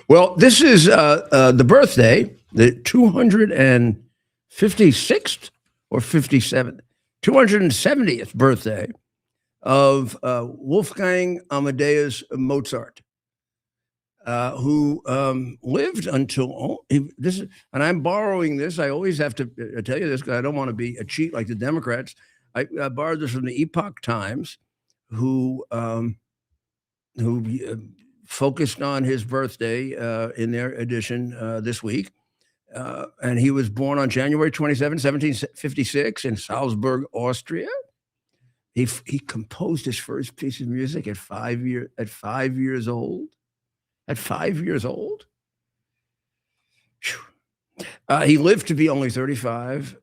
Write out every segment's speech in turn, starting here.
Well, this is the birthday, the 256th or 57th, 270th birthday of Wolfgang Amadeus Mozart, who lived until this is, and I'm borrowing this. I always have to tell you this because I don't want to be a cheat like the Democrats. I borrowed this from the Epoch Times, who focused on his birthday in their edition this week. And he was born on January 27, 1756 in Salzburg, Austria. He composed his first piece of music at 5 years old. At 5 years old. He lived to be only 35,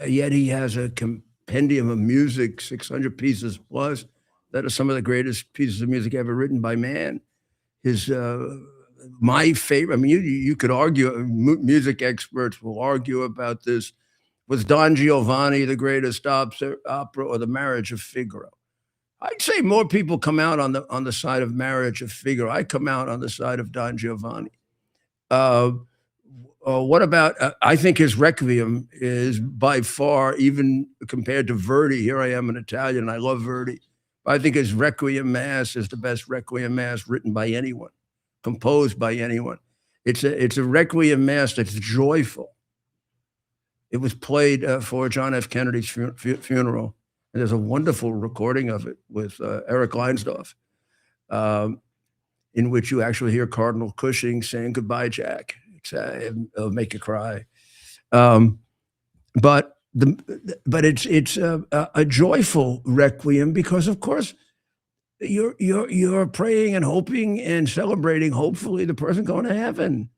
yet he has a compendium of music, 600 pieces plus, that are some of the greatest pieces of music ever written by man. His my favorite. I mean, you could argue. Music experts will argue about this. Was Don Giovanni the greatest opera, or The Marriage of Figaro? I'd say more people come out on the side of Marriage of Figaro. I come out on the side of Don Giovanni. What about? I think his Requiem is by far, even compared to Verdi. Here I am, an Italian. I love Verdi. I think his Requiem Mass is the best Requiem Mass written by anyone, composed by anyone. It's a Requiem Mass that's joyful. It was played for John F. Kennedy's funeral, and there's a wonderful recording of it with Eric Leinsdorf, in which you actually hear Cardinal Cushing saying "Goodbye, Jack." It'll make you cry, but it's a joyful requiem because, of course, you're praying and hoping and celebrating, hopefully, the person going to heaven.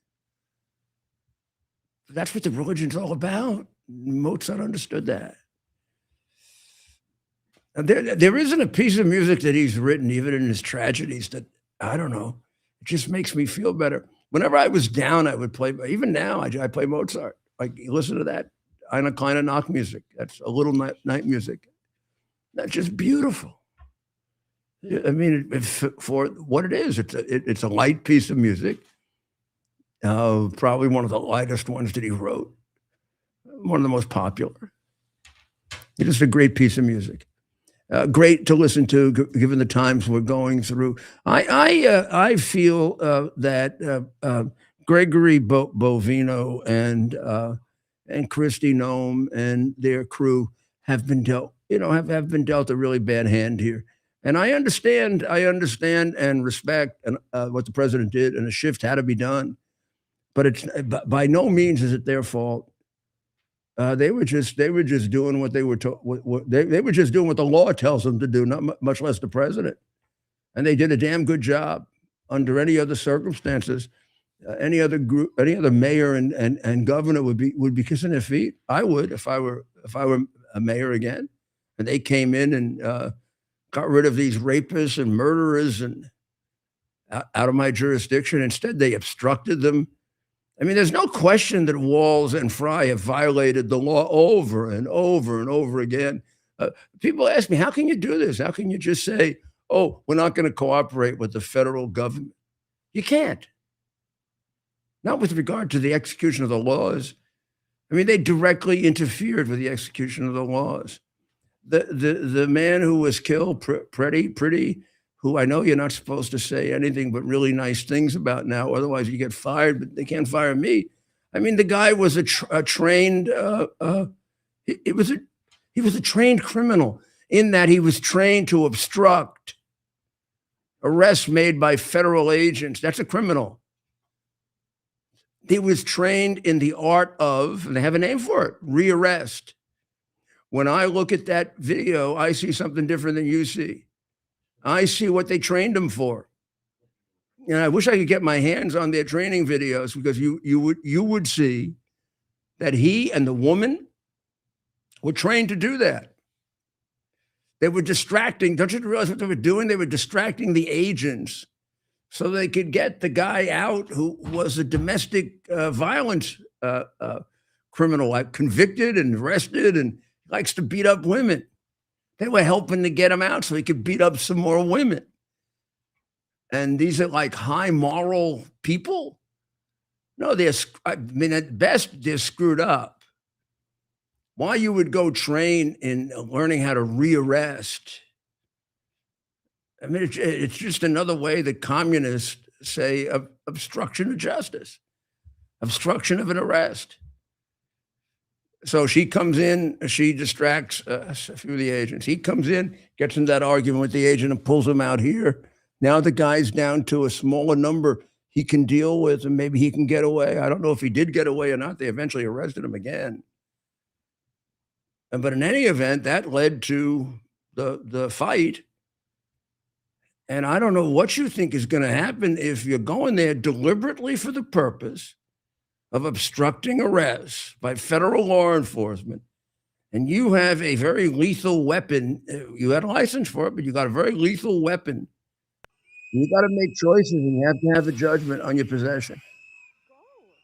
That's what the religion's all about. Mozart understood that. There isn't a piece of music that he's written, even in his tragedies, that, I don't know, it just makes me feel better. Whenever I was down, I would play. Even now, I play Mozart. Like, listen to that. Eine kleine Nachtmusik. That's a little night music. That's just beautiful. I mean, for what it is, it's a light piece of music. Probably one of the lightest ones that he wrote. One of the most popular. It's just a great piece of music. Great to listen to, given the times we're going through. I feel that Gregory Bovino and Christy Nome and their crew have been dealt a really bad hand here. And I understand and respect what the president did, and a shift had to be done. But it's by no means is it their fault. They were just doing what they were they were just doing what the law tells them to do, not much less the president. And they did a damn good job under any other circumstances. Any other group, any other mayor and governor would be kissing their feet. I would if I were a mayor again, and they came in and got rid of these rapists and murderers and out of my jurisdiction. Instead, they obstructed them. I mean, there's no question that Walz and Fry have violated the law over and over and over again. People ask me, how can you do this? How can you just say, oh, we're not going to cooperate with the federal government? You can't. Not with regard to the execution of the laws. I mean, they directly interfered with the execution of the laws. The man who was killed, Pretty, who I know you're not supposed to say anything but really nice things about now, otherwise you get fired, but they can't fire me. I mean, the guy was a trained, he was a trained criminal in that he was trained to obstruct arrests made by federal agents. That's a criminal. He was trained in the art of, and they have a name for it, rearrest. When I look at that video, I see something different than you see. I see what they trained him for. And I wish I could get my hands on their training videos, because you would see that he and the woman were trained to do that. They were distracting. Don't you realize what they were doing? They were distracting the agents so they could get the guy out who was a domestic violence criminal, like convicted and arrested, and likes to beat up women. They were helping to get him out so he could beat up some more women. And these are like high moral people. No, I mean, at best, they're screwed up. Why you would go train in learning how to rearrest? I mean, it's just another way that communists say obstruction of justice, obstruction of an arrest. So she comes in, she distracts a few of the agents. He comes in, gets in that argument with the agent and pulls him out here. Now the guy's down to a smaller number he can deal with, and maybe he can get away. I don't know if he did get away or not. They eventually arrested him again. But in any event, that led to the fight. And I don't know what you think is going to happen if you're going there deliberately for the purpose of obstructing arrests by federal law enforcement, and you have a very lethal weapon. You had a license for it, but you got a very lethal weapon. You got to make choices, and you have to have a judgment on your possession.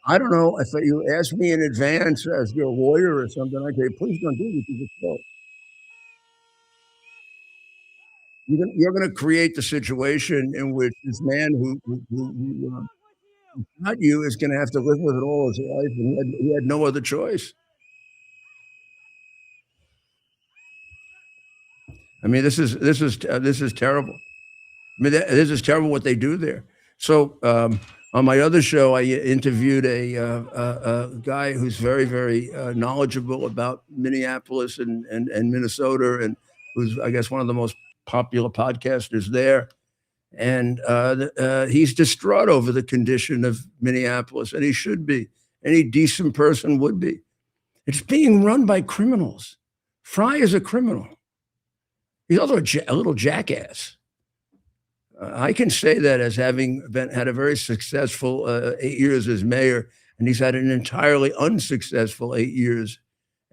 I don't know if you ask me in advance as your lawyer or something, I say, please don't do this. You just go. You're going to create the situation in which this man who not you is going to have to live with it all his life, and he had no other choice. I mean, this is terrible. I mean, this is terrible what they do there. So on my other show, I interviewed a guy who's very, very knowledgeable about Minneapolis and Minnesota, and who's, I guess, one of the most popular podcasters there. And he's distraught over the condition of Minneapolis, and he should be. Any decent person would be. It's being run by criminals. Fry is a criminal. He's also a little jackass. I can say that as having had a very successful 8 years as mayor, and he's had an entirely unsuccessful 8 years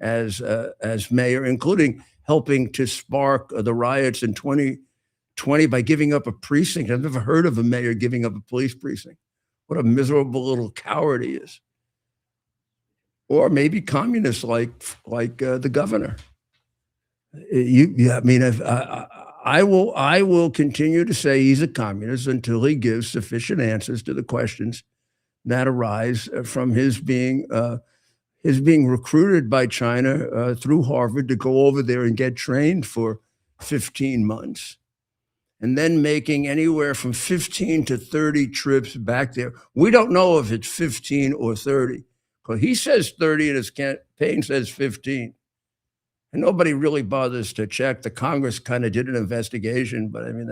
as mayor, including helping to spark the riots in 2020 by giving up a precinct. I've never heard of a mayor giving up a police precinct. What a miserable little coward he is. Or maybe communists like the governor. I mean, I will continue to say he's a communist until he gives sufficient answers to the questions that arise from his being recruited by China through Harvard to go over there and get trained for 15 months, and then making anywhere from 15 to 30 trips back there. We don't know if it's 15 or 30, because he says 30 and his campaign says 15. And nobody really bothers to check. The Congress kind of did an investigation, but I mean,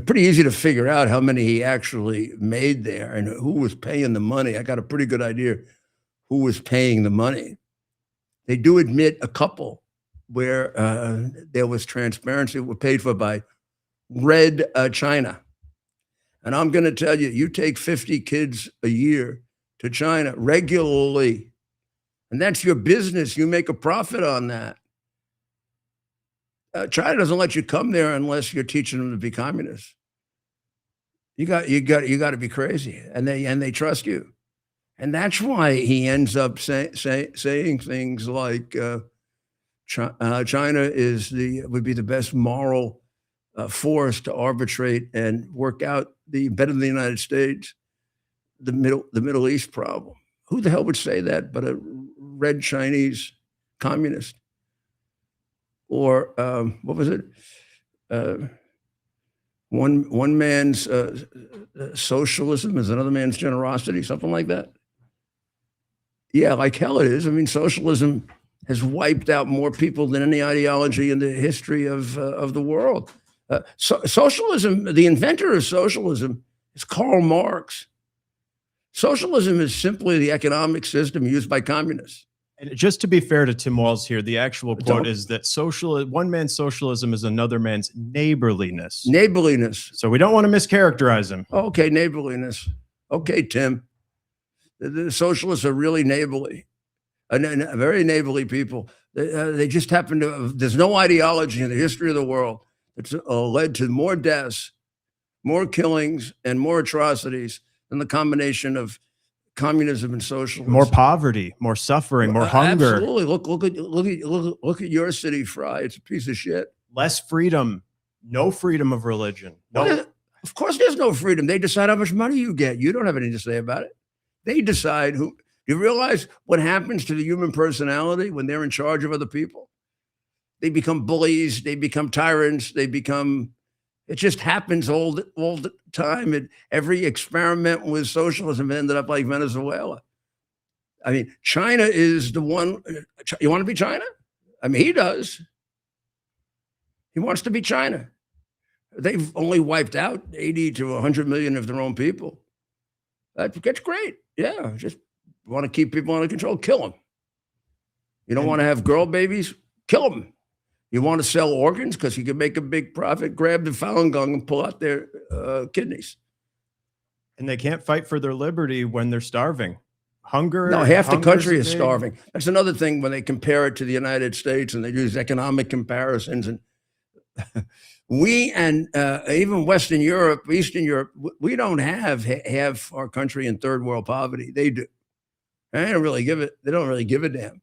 pretty easy to figure out how many he actually made there and who was paying the money. I got a pretty good idea who was paying the money. They do admit a couple where there was transparency, were paid for by Red China. And I'm going to tell you, you take 50 kids a year to China regularly, and that's your business. You make a profit on that. China doesn't let you come there unless you're teaching them to be communists. You got to be crazy, and they trust you, and that's why he ends up saying things like China would be the best moral force to arbitrate and work out better than the United States the Middle East problem. Who the hell would say that but a red Chinese communist? Or what was it? One man's socialism is another man's generosity, something like that. Yeah, like hell it is. I mean, socialism has wiped out more people than any ideology in the history of the world. Socialism, the inventor of socialism is Karl Marx. Socialism is simply the economic system used by communists. And just to be fair to Tim Walz here, the actual quote is that one man's socialism is another man's neighborliness. Neighborliness. So we don't want to mischaracterize him. Okay, neighborliness. Okay, Tim. The socialists are really neighborly, very neighborly people. They just happen to, there's no ideology in the history of the world that's led to more deaths, more killings, and more atrocities than the combination of communism and socialism. More poverty, more suffering, more hunger. Absolutely. Look at your city, Fry. It's a piece of shit. Less freedom, no freedom of religion. No. Of course, there's no freedom. They decide how much money you get. You don't have anything to say about it. They decide who. You realize what happens to the human personality when they're in charge of other people? They become bullies. They become tyrants. They become. It just happens all the time. Every experiment with socialism ended up like Venezuela. I mean, China is the one. You want to be China? I mean, he does. He wants to be China. They've only wiped out 80 to 100 million of their own people. That's great. Yeah, just want to keep people under control, kill them. You don't want to have girl babies, kill them. You want to sell organs because you can make a big profit, grab the Falun Gong and pull out their kidneys. And they can't fight for their liberty when they're starving. Hunger. No, half the country is starving. That's another thing when they compare it to the United States and they use economic comparisons. And we and even Western Europe, Eastern Europe, we don't have half our country in third world poverty. They do. They don't really give it. They don't really give a damn.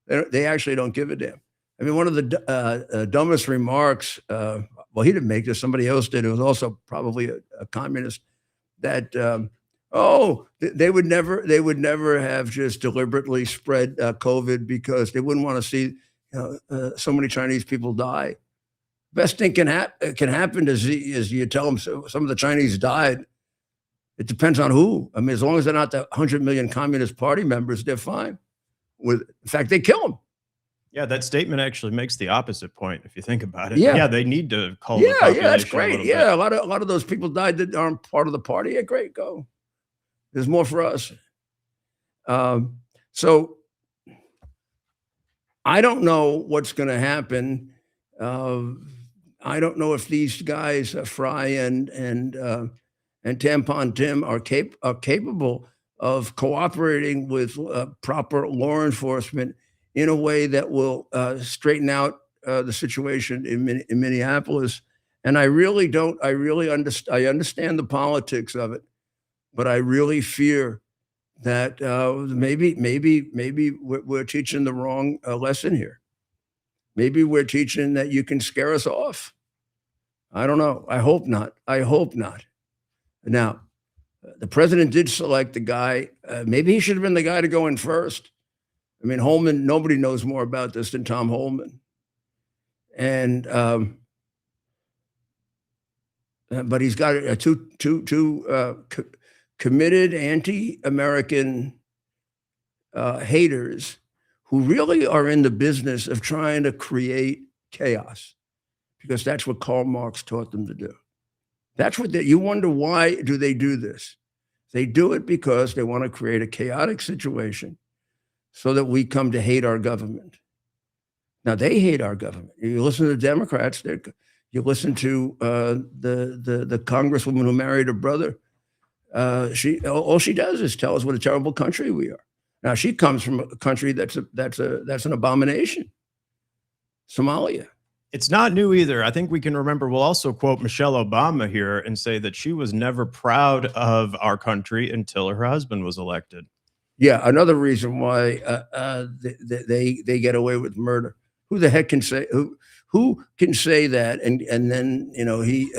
They actually don't give a damn. I mean, one of the dumbest remarks. Well, he didn't make this. Somebody else did. It was also probably a communist. That they would never have just deliberately spread COVID because they wouldn't want to see so many Chinese people die. Best thing can happen is you tell them some of the Chinese died. It depends on who. I mean, as long as they're not the 100 million Communist Party members, they're fine. In fact, they kill them. Yeah, that statement actually makes the opposite point if you think about it. Yeah, they need to call. Yeah, that's great. Yeah, a lot of those people died that aren't part of the party. Yeah, great, go. There's more for us. So I don't know what's going to happen. I don't know if these guys, Fry and Tampon Tim, are capable of cooperating with proper law enforcement in a way that will straighten out the situation in Minneapolis. And I really don't. I understand the politics of it, but I really fear that maybe we're teaching the wrong lesson here. Maybe we're teaching that you can scare us off. I don't know. I hope not. Now, the president did select the guy. Maybe he should have been the guy to go in first. I mean, Homan, nobody knows more about this than Tom Homan. And but he's got two committed anti-American haters who really are in the business of trying to create chaos, because that's what Karl Marx taught them to do. That's what you wonder, why do they do this? They do it because they want to create a chaotic situation so that we come to hate our government. Now, they hate our government. You listen to the Democrats, you listen to the congresswoman who married her brother. All she does is tell us what a terrible country we are. Now, she comes from a country that's an abomination, Somalia. It's not new either. I think we can remember, we'll also quote Michelle Obama here and say that she was never proud of our country until her husband was elected. Yeah, another reason why they get away with murder. Who the heck can say who can say that? And then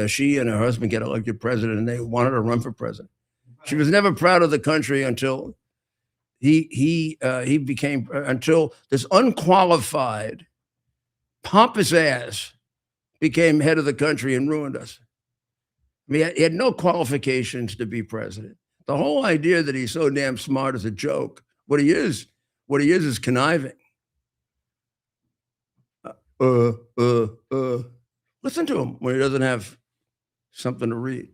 she and her husband get elected president, and they wanted to run for president. She was never proud of the country until he became, until this unqualified, pompous ass became head of the country and ruined us. I mean, he had no qualifications to be president. The whole idea that he's so damn smart is a joke. What he is conniving. Listen to him when he doesn't have something to read.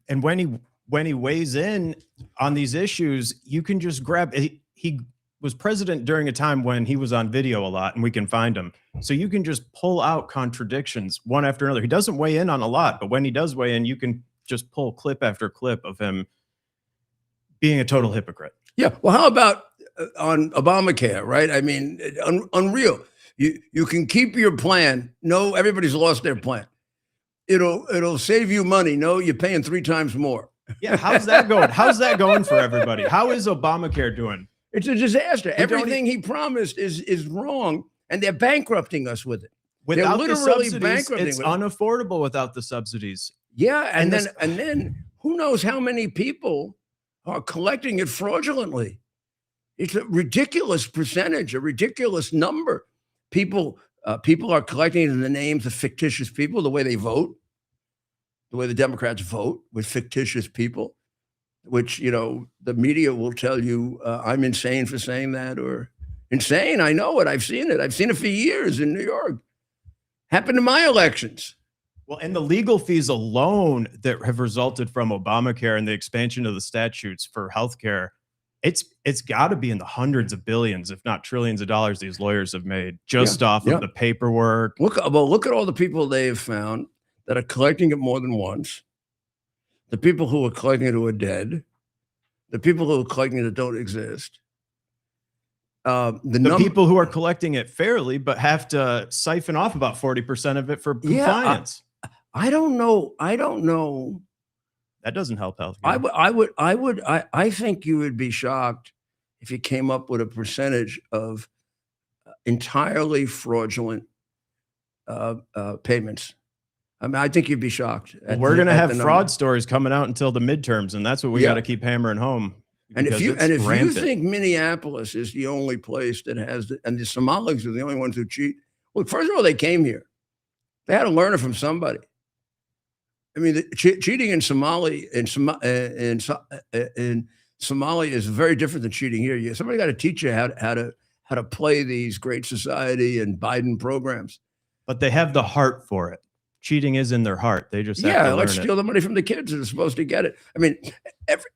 And when he weighs in on these issues, you can just grab. He was president during a time when he was on video a lot, and we can find him. So you can just pull out contradictions one after another. He doesn't weigh in on a lot, but when he does weigh in, you can just pull clip after clip of him being a total hypocrite. Yeah. Well, how about on Obamacare, right? I mean, unreal. You can keep your plan. No, everybody's lost their plan. It'll save you money. No, you're paying 3 times more. Yeah. How's that going? How's that going for everybody? How is Obamacare doing? It's a disaster. Everything he promised is wrong, and they're bankrupting us with it. Without the subsidies, it's unaffordable without the subsidies. Yeah, And and then who knows how many people are collecting it fraudulently? It's a ridiculous percentage, a ridiculous number. People are collecting it in the names of fictitious people, the way they vote, the way the Democrats vote with fictitious people, which the media will tell you I'm insane for saying that, or insane. I know it. I've seen it. I've seen it for years in New York. Happened in my elections. Well, and the legal fees alone that have resulted from Obamacare and the expansion of the statutes for healthcare, it's got to be in the hundreds of billions, if not trillions of dollars these lawyers have made just off of the paperwork. Look at all the people they have found that are collecting it more than once. The people who are collecting it who are dead. The people who are collecting it that don't exist. The people who are collecting it fairly, but have to siphon off about 40% of it for compliance. I don't know. I don't know. That doesn't help healthcare. I think you would be shocked if you came up with a percentage of entirely fraudulent payments. I mean, I think you'd be shocked. Well, we're going to have fraud stories coming out until the midterms, and that's what we got to keep hammering home. And if you think Minneapolis is the only place that has and the Somalis are the only ones who cheat, well, first of all, they came here. They had to learn it from somebody. I mean, cheating in Somalia is very different than cheating here. Somebody got to teach you how to play these great society and Biden programs. But they have the heart for it. Cheating is in their heart. They just have to learn let's steal the money from the kids that are supposed to get it. I mean,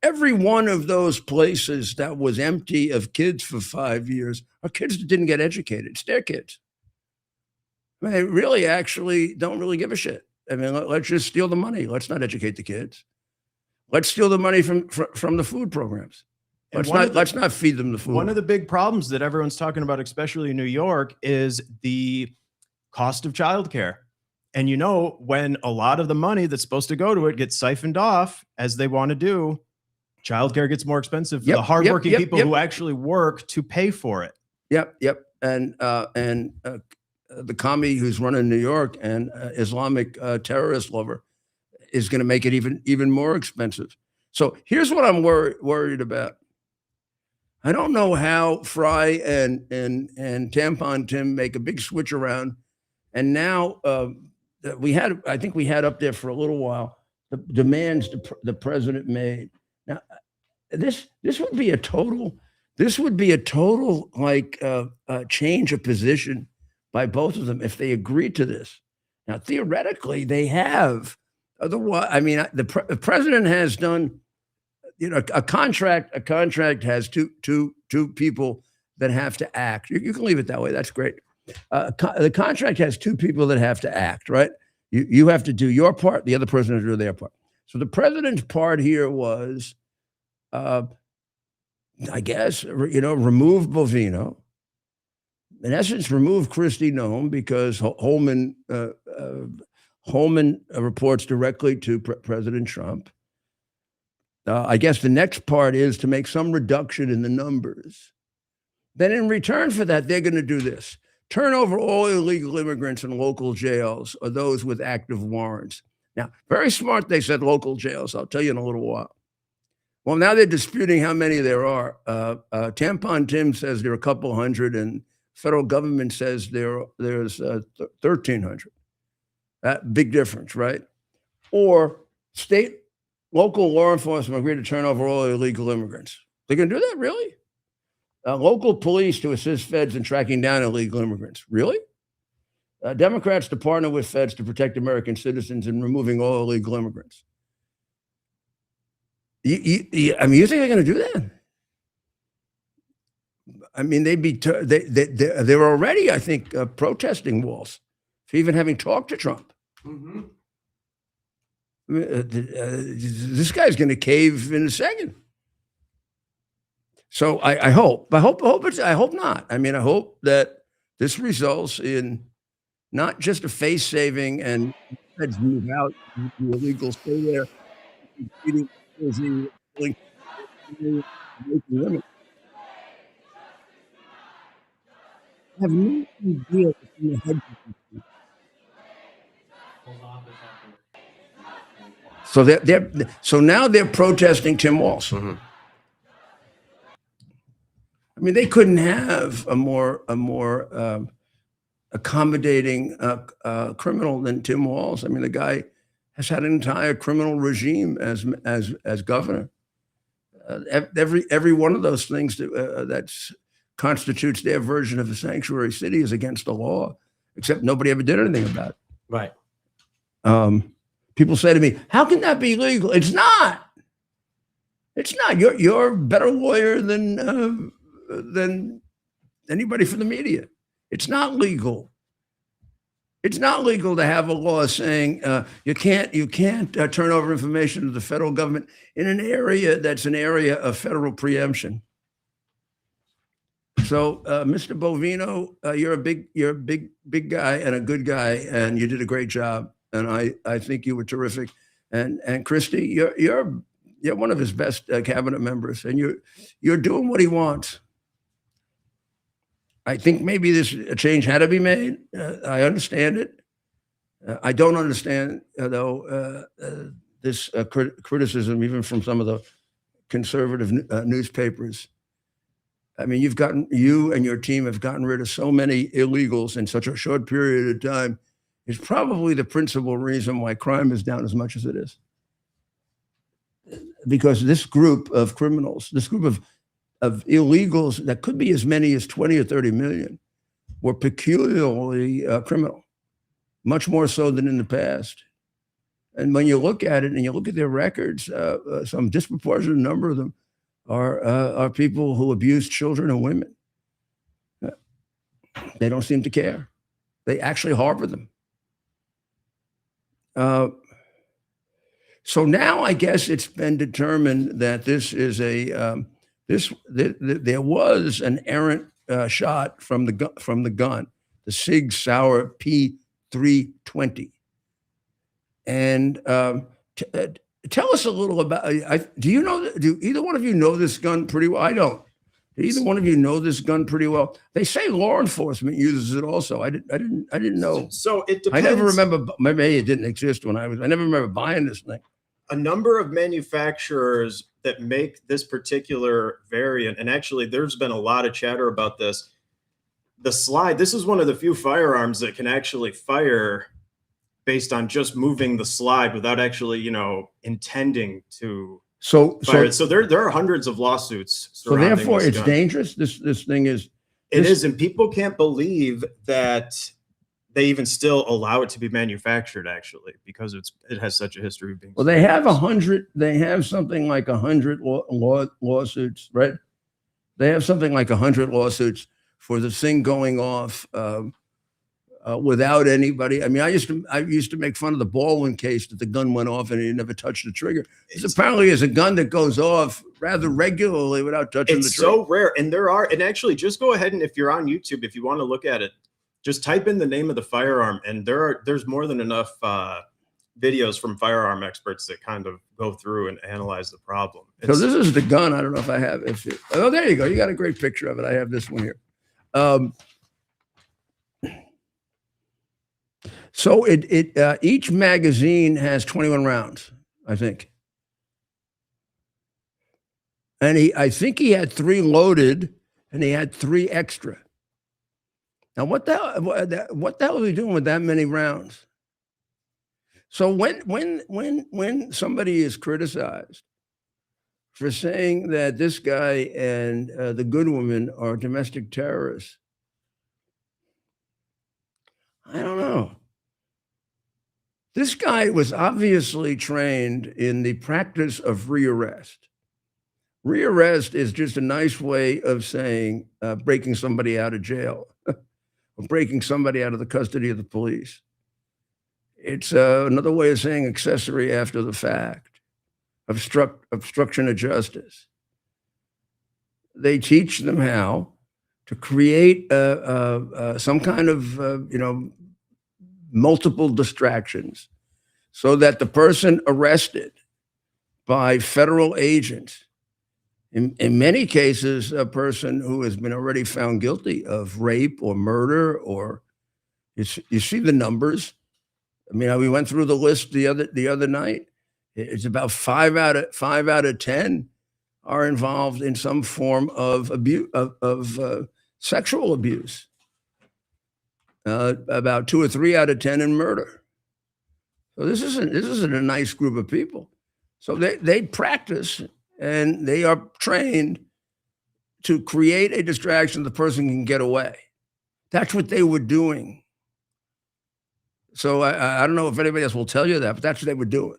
every one of those places that was empty of kids for 5 years are kids that didn't get educated. It's their kids. I mean, they really actually don't really give a shit. I mean, let's just steal the money. Let's not educate the kids. Let's steal the money from the food programs. Let's not feed them the food. One of the big problems that everyone's talking about, especially in New York, is the cost of childcare. And when a lot of the money that's supposed to go to it gets siphoned off, as they want to do, childcare gets more expensive for the hardworking people who actually work to pay for it. Yep. And the commie who's running New York and Islamic terrorist lover is going to make it even more expensive. So here's what I'm worried about. I don't know how Fry and Tampon Tim make a big switch around, and now I think we had up there for a little while the demands the president made. Now this would be a total like change of position by both of them if they agreed to this. Now, theoretically, they have. Otherwise, I mean, the president has done, a contract. A contract has two people that have to act. You can leave it that way. That's great. The contract has two people that have to act, right? You have to do your part. The other person has to do their part. So the president's part here was, I guess, remove Bovino. In essence, remove Kristi Noem because Homan reports directly to President Trump. I guess the next part is to make some reduction in the numbers. Then in return for that, they're going to do this. Turn over all illegal immigrants in local jails or those with active warrants. Now, very smart, they said local jails. I'll tell you in a little while. Well, now they're disputing how many there are. Tampon Tim says there are a couple hundred, and federal government says there's 1,300. Big difference, right? Or local law enforcement agree to turn over all illegal immigrants. They're going to do that, really? Local police to assist feds in tracking down illegal immigrants. Really? Democrats to partner with feds to protect American citizens and removing all illegal immigrants. You think they're going to do that? I mean, they're already, I think, protesting walls for even having talked to Trump. Mm-hmm. I mean, this guy's going to cave in a second. So I hope not. I mean, I hope that this results in not just a face saving and feds move out, the illegals stay there. I have no idea what's in the head. So now they're protesting Tim Walz. Mm-hmm. I mean, they couldn't have a more accommodating criminal than Tim Walz. I mean, the guy has had an entire criminal regime as governor. Every one of those things that constitutes their version of a sanctuary city is against the law, except nobody ever did anything about it. Right. People say to me, "How can that be legal?" It's not. It's not. You're a better lawyer than anybody from the media. It's not legal. It's not legal to have a law saying you can't turn over information to the federal government in an area that's an area of federal preemption. So, Mr. Bovino, you're a big guy and a good guy, and you did a great job. And I think you were terrific. And Christie, you're one of his best cabinet members, and you're doing what he wants. I think maybe this change had to be made. I understand it. I don't understand, though, this criticism, even from some of the conservative newspapers. I mean, you and your team have gotten rid of so many illegals in such a short period of time. It's probably the principal reason why crime is down as much as it is. Because this group of criminals, this group of illegals that could be as many as 20 or 30 million, were peculiarly criminal, much more so than in the past. And when you look at it and you look at their records, some disproportionate number of them are people who abuse children and women. They don't seem to care. They actually harbor them. So now I guess it's been determined that this is there was an errant shot from the gun, the Sig Sauer P320. And tell us a little about. Do either one of you know this gun pretty well? I don't. Do either one of you know this gun pretty well? They say law enforcement uses it also. I didn't know. So it depends. I never remember. Maybe it didn't exist when I never remember buying this thing. A number of manufacturers that make this particular variant, and actually there's been a lot of chatter about this. The slide, this is one of the few firearms that can actually fire based on just moving the slide without actually, intending to fire. So there are hundreds of lawsuits. So therefore it's dangerous. This thing is. It is, and people can't believe that they even still allow it to be manufactured, actually, because it has such a history of being. Well, they have 100. They have something like 100 lawsuits, right? They have something like 100 lawsuits for the thing going off without anybody. I mean, I used to make fun of the Baldwin case that the gun went off and he never touched the trigger. This apparently is a gun that goes off rather regularly without touching the trigger. It's so rare, and actually, just go ahead and if you're on YouTube, if you want to look at it. Just type in the name of the firearm, and there's more than enough videos from firearm experts that kind of go through and analyze the problem. So this is the gun. I don't know if I have it. Oh, there you go. You got a great picture of it. I have this one here. So each magazine has 21 rounds, I think. And I think he had 3 loaded, and he had 3 extra. Now, what the hell are we doing with that many rounds? So when somebody is criticized for saying that this guy and the good woman are domestic terrorists, I don't know. This guy was obviously trained in the practice of rearrest. Rearrest is just a nice way of saying breaking somebody out of jail. Breaking somebody out of the custody of the police. It's another way of saying accessory after the fact, obstruction of justice. They teach them how to create some kind of, multiple distractions so that the person arrested by federal agents, in many cases, a person who has been already found guilty of rape or murder, or you see the numbers. I mean, we went through the list the other night. It's about five out of 10 are involved in some form of abuse of sexual abuse. About 2 or 3 out of 10 in murder. So this isn't a nice group of people. So they practice and they are trained to create a distraction the person can get away. That's what they were doing. So I don't know if anybody else will tell you that, but that's what they were doing.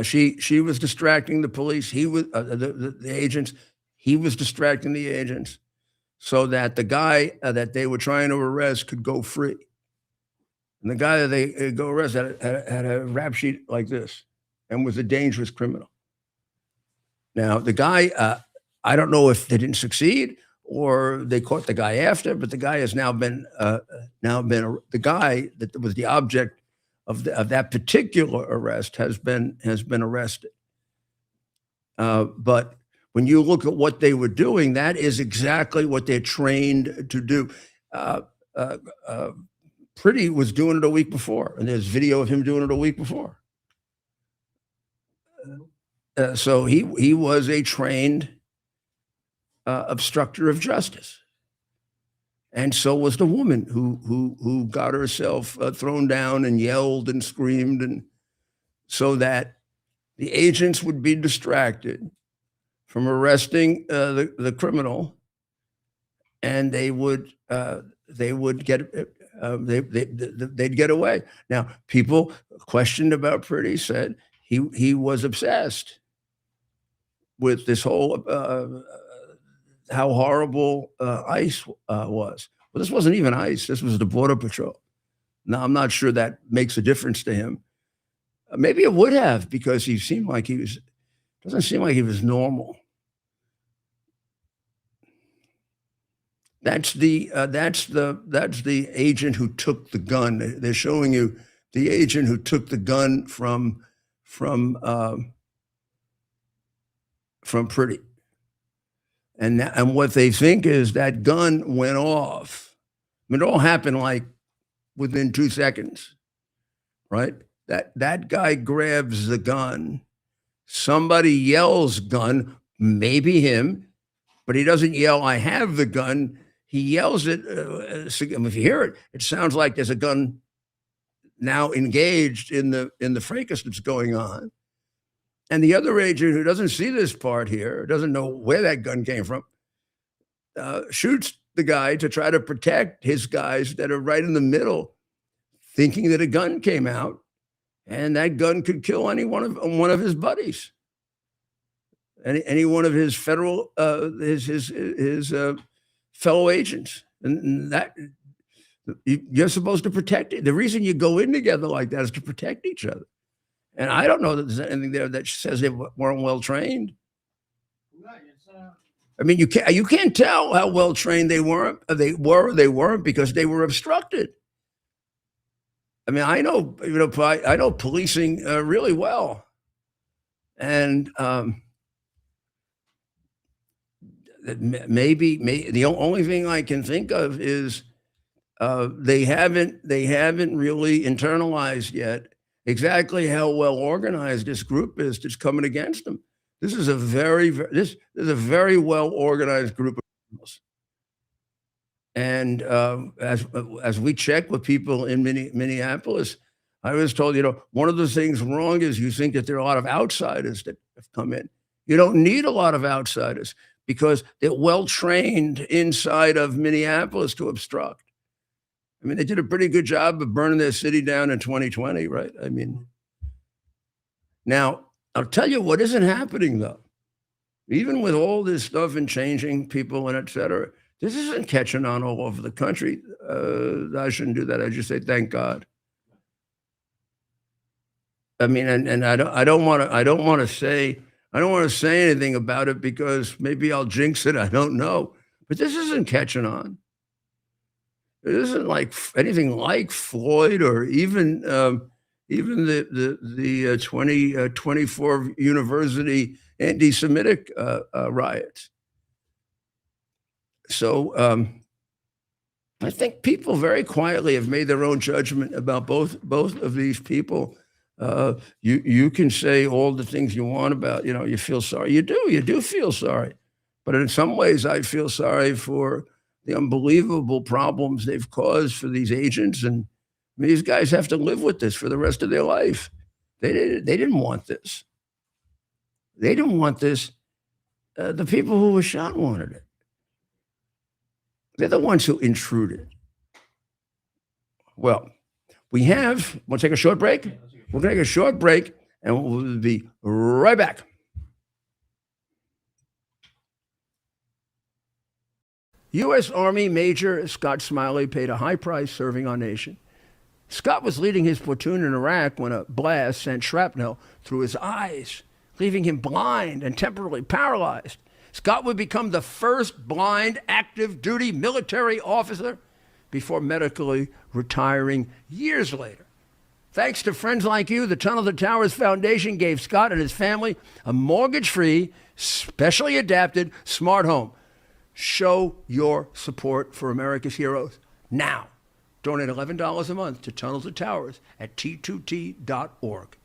She was distracting the police. He was the agents. He was distracting the agents so that the guy that they were trying to arrest could go free. And the guy that they go arrest had a rap sheet like this and was a dangerous criminal. Now, the guy, I don't know if they didn't succeed or they caught the guy after, but the guy has now been the guy that was the object of that particular arrest has been arrested. But when you look at what they were doing, that is exactly what they're trained to do. Pretty was doing it a week before, and there's video of him doing it a week before. So he was a trained obstructor of justice, and so was the woman who got herself thrown down and yelled and screamed, and so that the agents would be distracted from arresting the criminal, and they would get. They'd get away. Now, people questioned about Pretty said he was obsessed with this whole how horrible ICE was. Well, this wasn't even ICE. This was the Border Patrol. Now, I'm not sure that makes a difference to him. Maybe it would have, because he seemed like doesn't seem like he was normal. That's the agent who took the gun. They're showing you the agent who took the gun from Pretty, and what they think is that gun went off. I mean, it all happened like within 2 seconds, right? That guy grabs the gun. Somebody yells gun, maybe him, but he doesn't yell, "I have the gun." He yells it. If you hear it, it sounds like there's a gun now engaged in the fracas that's going on. And the other agent who doesn't see this part here, doesn't know where that gun came from, shoots the guy to try to protect his guys that are right in the middle, thinking that a gun came out, and that gun could kill any one of his buddies, any one of his federal his fellow agents, and that you're supposed to protect it. The reason you go in together like that is to protect each other. And I don't know that there's anything there that says they weren't well trained. I mean, you can't tell how well trained they were or they weren't, because they were obstructed. I mean, I know policing really well, and maybe the only thing I can think of is they haven't really internalized yet exactly how well organized this group is that's coming against them. This is a very well organized group of criminals. And as we check with people in Minneapolis, I was told, one of the things wrong is you think that there are a lot of outsiders that have come in. You don't need a lot of outsiders, because they're well trained inside of Minneapolis to obstruct. I mean, they did a pretty good job of burning their city down in 2020, right? I mean, now I'll tell you what isn't happening though. Even with all this stuff and changing people and et cetera, this isn't catching on all over the country. I shouldn't do that. I just say, thank God. I mean, and I don't want to say anything about it, because maybe I'll jinx it. I don't know, but this isn't catching on. It isn't like anything like Floyd or even the 2024 university anti-Semitic riots. So I think people very quietly have made their own judgment about both of these people. You can say all the things you want about, you feel sorry. You do feel sorry. But in some ways, I feel sorry for the unbelievable problems they've caused for these agents. And these guys have to live with this for the rest of their life. They didn't want this. They didn't want this. The people who were shot wanted it. They're the ones who intruded. Well, want to take a short break? We're going to take a short break, and we'll be right back. U.S. Army Major Scott Smiley paid a high price serving our nation. Scott was leading his platoon in Iraq when a blast sent shrapnel through his eyes, leaving him blind and temporarily paralyzed. Scott would become the first blind active duty military officer before medically retiring years later. Thanks to friends like you, the Tunnel to Towers Foundation gave Scott and his family a mortgage-free, specially adapted smart home. Show your support for America's heroes now. Donate $11 a month to Tunnel to Towers at t2t.org.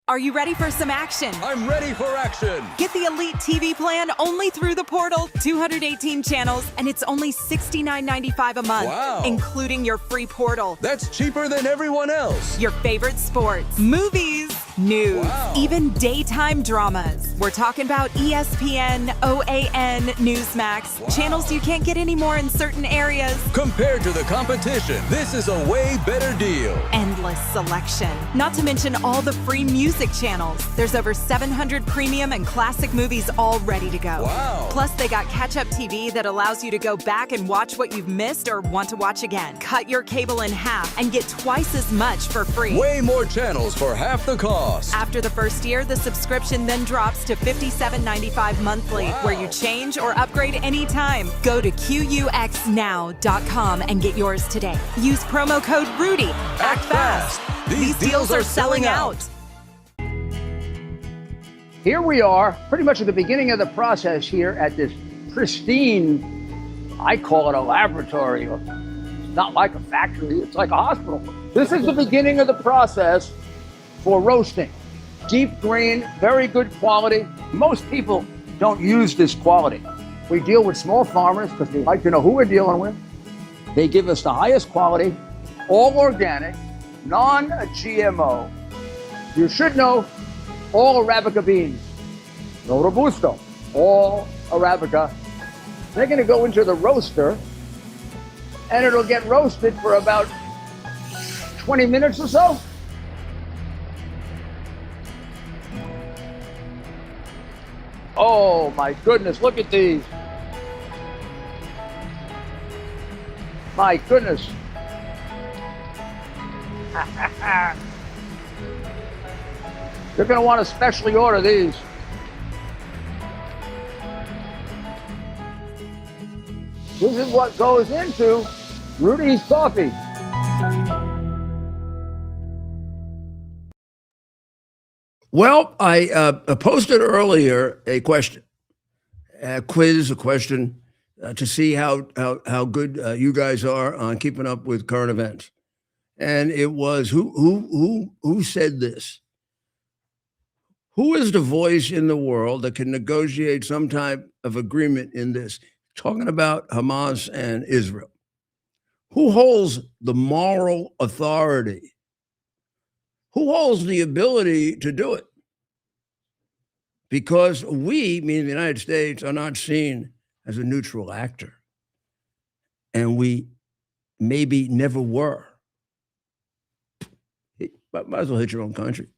Are you ready for some action? I'm ready for action. Get the Elite TV plan only through the portal, 218 channels, and it's only $69.95 a month, Wow. including your free portal. That's cheaper than everyone else. Your favorite sports, movies, news, Wow. even daytime dramas. We're talking about ESPN, OAN, Newsmax, Wow. channels you can't get anymore in certain areas. Compared to the competition, this is a way better deal. Endless selection. Not to mention all the free music channels. There's over 700 premium and classic movies all ready to go. Wow. Plus, they got catch-up TV that allows you to go back and watch what you've missed or want to watch again. Cut your cable in half and get twice as much for free. Way more channels for half the cost. After the first year, the subscription then drops to $57.95 monthly, Wow. where you change or upgrade anytime. Go to QUXNow.com and get yours today. Use promo code RUDY. Act fast. These deals are selling out. Here we are, pretty much at the beginning of the process here at this pristine, I call it a laboratory. It's not like a factory, it's like a hospital. This is the beginning of the process for roasting. Deep grain, very good quality. Most people don't use this quality. We deal with small farmers because we like to know who we're dealing with. They give us the highest quality, all organic, non-GMO. You should know all Arabica beans, no Robusto, all Arabica. They're going to go into the roaster, and it'll get roasted for about 20 minutes or so. Oh my goodness, look at these. My goodness. You're going to want to specially order these. This is what goes into Rudy's coffee. Well, I posted earlier a question, a question to see how good you guys are on keeping up with current events. And it was who said this? Who is the voice in the world that can negotiate some type of agreement in this? Talking about Hamas and Israel. Who holds the moral authority? Who holds the ability to do it? Because we, meaning the United States, are not seen as a neutral actor. And we maybe never were. Might as well hit your own country.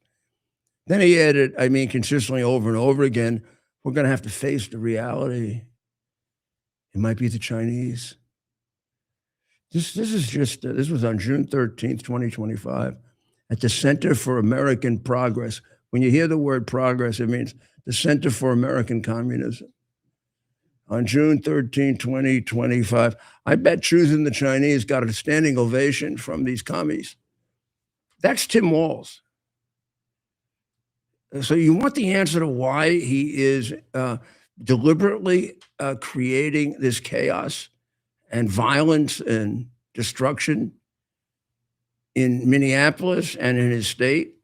Then he added, consistently over and over again, we're going to have to face the reality. It might be the Chinese. This was on June 13th, 2025, at the Center for American Progress. When you hear the word progress, it means the Center for American Communism. On June 13, 2025, I bet choosing the Chinese got a standing ovation from these commies. That's Tim Walz. So you want the answer to why he is deliberately creating this chaos and violence and destruction in Minneapolis and in his state,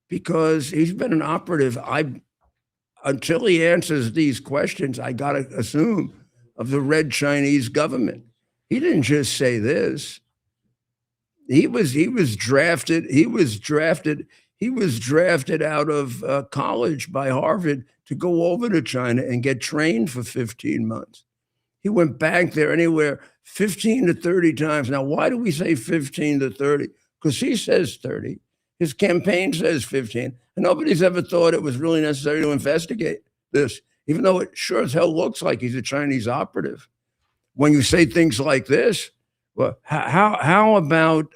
because he's been an operative. Until he answers these questions, I got to assume, of the Red Chinese government. He didn't just say this. He was drafted out of college by Harvard to go over to China and get trained for 15 months. He went back there anywhere 15 to 30 times. Now, why do we say 15 to 30? Because he says 30. His campaign says 15. And nobody's ever thought it was really necessary to investigate this, even though it sure as hell looks like he's a Chinese operative. When you say things like this, well, how about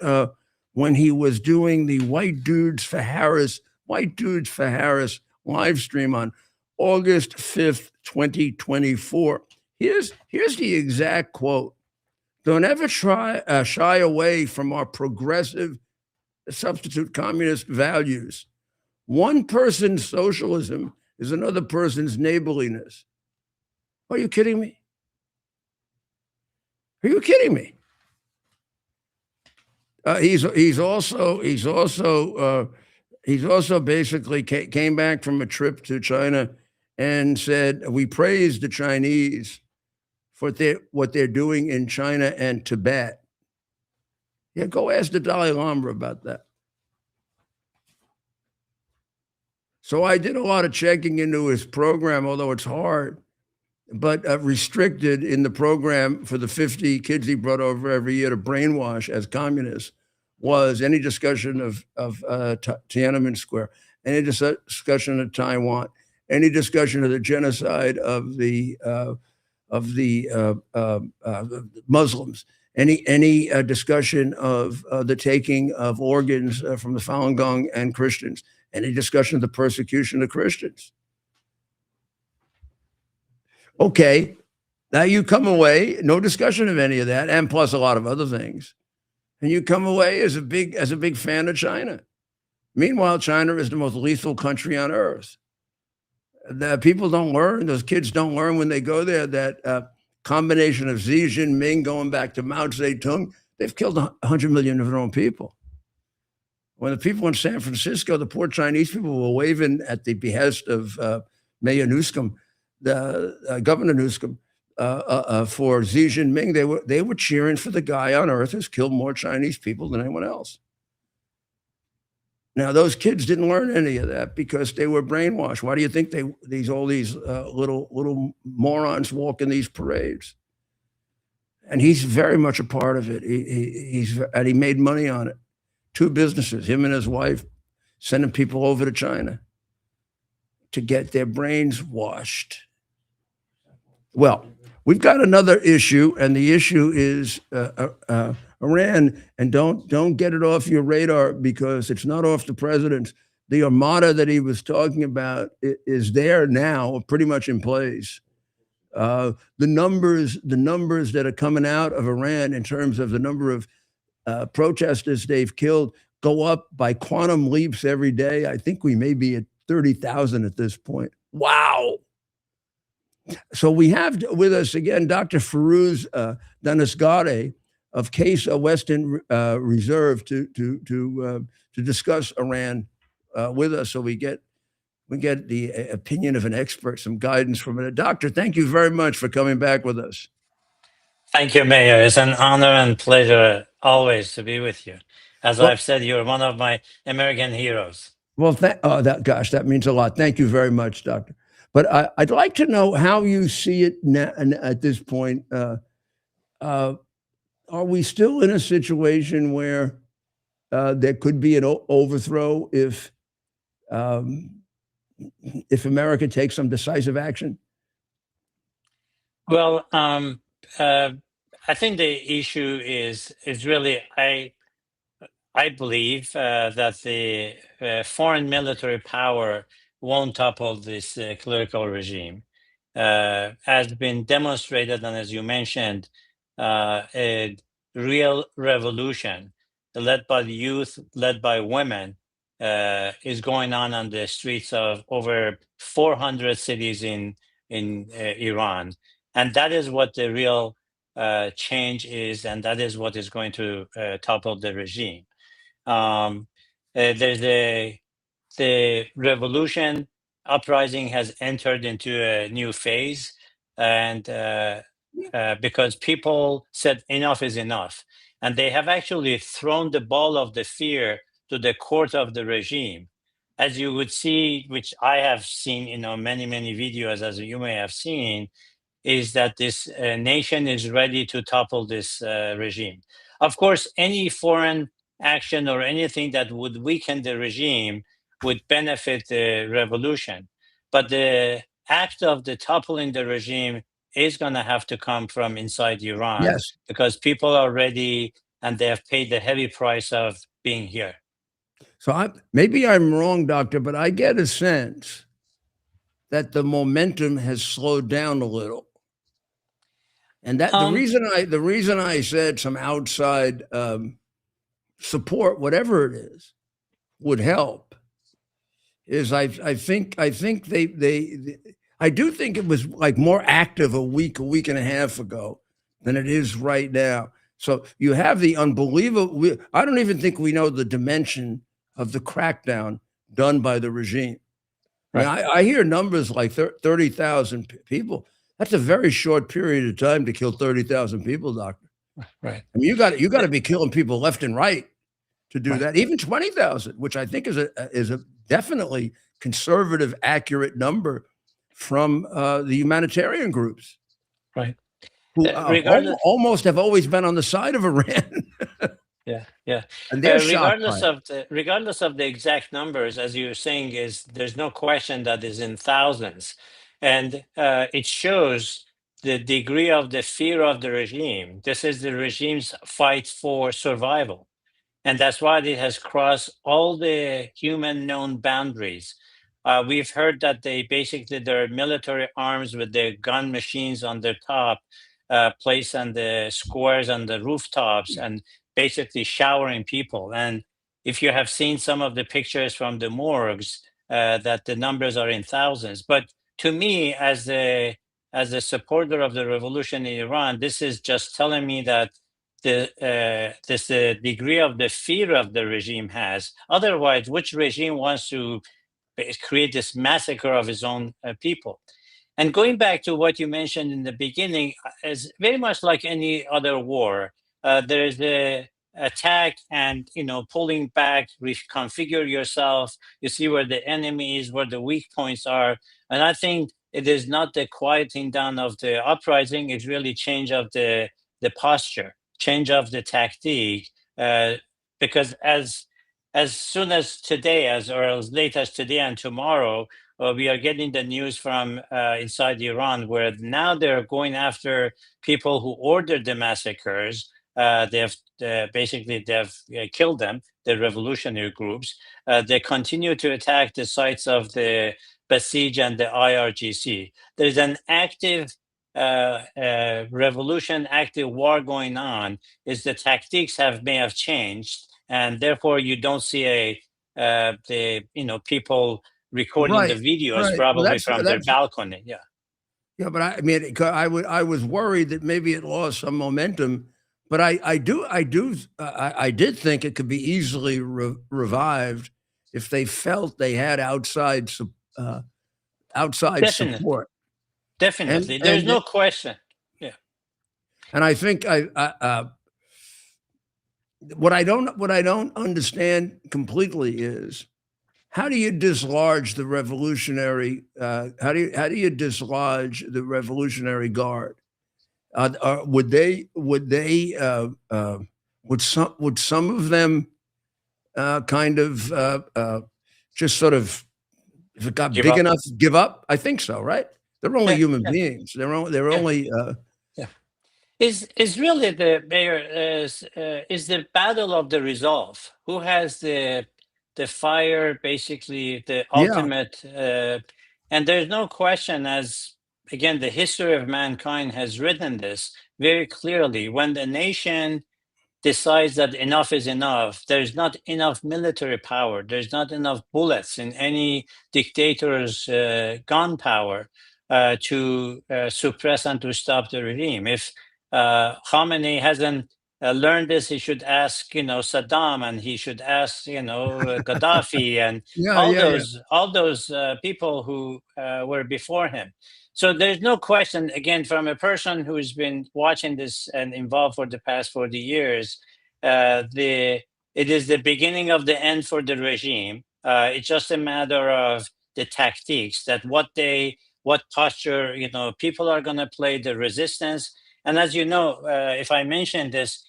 when he was doing the White Dudes for Harris live stream on August 5th, 2024? Here's the exact quote. Don't ever shy away from our progressive substitute communist values. One person's socialism is another person's neighborliness. Are you kidding me? Are you kidding me? He's also basically came back from a trip to China and said, we praise the Chinese for what they're doing in China and Tibet. Yeah, go ask the Dalai Lama about that. So I did a lot of checking into his program, although it's hard, but restricted in the program for the 50 kids he brought over every year to brainwash as communists was any discussion of Tiananmen Square, any discussion of Taiwan, any discussion of the genocide of the Muslims, any discussion of the taking of organs from the Falun Gong and Christians, any discussion of the persecution of Christians. Okay, now you come away, no discussion of any of that, and plus a lot of other things, and you come away as a big fan of China. Meanwhile, China is the most lethal country on earth. The people don't learn; those kids don't learn when they go there that combination of Xi Jinping going back to Mao Zedong, they've killed 100 million of their own people. When the people in San Francisco, the poor Chinese people, were waving at the behest of Mayor Newsom, Governor Newsom, for Xi Jinping, they were cheering for the guy on earth who's killed more Chinese people than anyone else. Now, those kids didn't learn any of that because they were brainwashed. Why do you think all these little morons walk in these parades? And he's very much a part of it. He made money on it. 2 businesses, him and his wife, sending people over to China to get their brains washed. Well, we've got another issue, and the issue is Iran. And don't get it off your radar because it's not off the president's. The armada that he was talking about is there now, pretty much in place. The numbers that are coming out of Iran in terms of the number of protesters they've killed go up by quantum leaps every day. I think we may be at 30,000 at this point. Wow. So we have with us again, Dr. Firuz Danisgare of Case Western Reserve to discuss Iran with us. So we get the opinion of an expert, some guidance from it. Doctor, thank you very much for coming back with us. Thank you, Mayor. It's an honor and pleasure always to be with you. As I've said, you're one of my American heroes. Well, that means a lot. Thank you very much, Doctor. But I'd like to know how you see it now, at this point. Are we still in a situation where there could be an overthrow if America takes some decisive action? Well, I think the issue is really I believe that the foreign military power won't topple this clerical regime. Has been demonstrated, and as you mentioned, a real revolution led by the youth, led by women, is going on the streets of over 400 cities in Iran. And that is what the real change is, and that is what is going to topple the regime. There's the revolution uprising has entered into a new phase, and because people said enough is enough, and they have actually thrown the ball of the fear to the court of the regime, as you would see, which I have seen, many videos, as you may have seen, is that this nation is ready to topple this regime. Of course, any foreign action or anything that would weaken the regime would benefit the revolution. But the act of the toppling the regime is going to have to come from inside Iran, Yes. because people are ready and they have paid the heavy price of being here. So maybe I'm wrong, doctor, but I get a sense that the momentum has slowed down a little. And that the reason I said some outside support, whatever it is, would help, is I think they I do think it was like more active a week and a half ago than it is right now. So you have the unbelievable. I don't even think we know the dimension of the crackdown done by the regime. Right. I mean, I hear numbers like 30,000 people. That's a very short period of time to kill 30,000 people, doctor. Right. I mean, you got to be killing people left and right to do that. Even 20,000, which I think is a definitely conservative, accurate number from the humanitarian groups, Right. who Regardless, almost have always been on the side of Iran. yeah. And they're shocked by Regardless of the exact numbers, as you're saying, there's no question that is in thousands, and it shows the degree of the fear of the regime. This is the regime's fight for survival, and that's why it has crossed all the human known boundaries. We've heard that their military arms with their gun machines on their top, placed on the squares on the rooftops, and basically showering people. And if you have seen some of the pictures from the morgues, that the numbers are in thousands. But to me, as a supporter of the revolution in Iran, this is just telling me that the degree of the fear of the regime has. Otherwise, which regime wants to create this massacre of his own people? And going back to what you mentioned in the beginning, is very much like any other war. There is the attack, and pulling back, reconfigure yourself. You see where the enemy is, where the weak points are, and I think it is not the quieting down of the uprising. It's really change of the posture, change of the tactique, because as soon as today, or as late as today and tomorrow, we are getting the news from inside Iran, where now they're going after people who ordered the massacres. They've killed them, the revolutionary groups. They continue to attack the sites of the Basij and the IRGC. There's an active revolution, active war going on. Is the tactics may have changed, and therefore you don't see people recording the videos probably from their balcony. Yeah, but I mean, I was worried that maybe it lost some momentum, but I did think it could be easily revived if they felt they had outside support. Definitely, there's no question. Yeah, and I think what I don't understand completely is, how do you dislodge the revolutionary? How do you dislodge the Revolutionary Guard? Would some of them kind of just sort of, if it got big enough, give up? I think so, right? They're only human beings. They're only. Is really the mayor is the battle of the resolve. Who has the fire, basically the ultimate, and there's no question, as again the history of mankind has written this very clearly. When the nation decides that enough is enough, there's not enough military power, there's not enough bullets in any dictator's gun power to suppress and to stop the regime. If Khamenei hasn't learned this, he should ask, Saddam, and he should ask, Gaddafi, and Yeah, yeah, yeah. all those people who were before him. So there's no question, again, from a person who's been watching this and involved for the past 40 years, it is the beginning of the end for the regime. It's just a matter of the tactics, that what posture, people are going to play, the resistance. And as you know, if I mention this,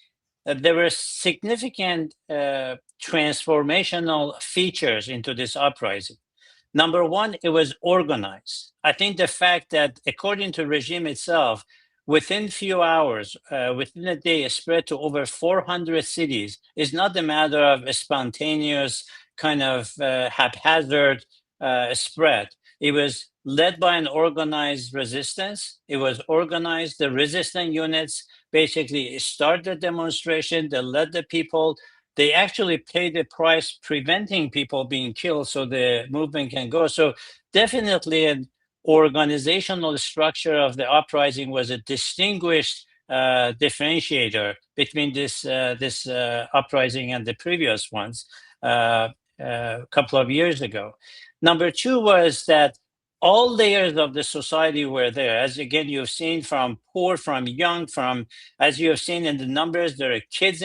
there were significant transformational features into this uprising. Number one, it was organized. I think the fact that, according to regime itself, within few hours, within a day, it spread to over 400 cities is not a matter of a spontaneous kind of haphazard spread. It was led by an organized resistance. It was organized. The resistant units basically started the demonstration. They led the people. They actually paid the price preventing people being killed so the movement can go. So definitely an organizational structure of the uprising was a distinguished differentiator between this uprising and the previous ones a couple of years ago. Number two was that all layers of the society were there. As again, you've seen, from poor, from young, as you have seen in the numbers, there are kids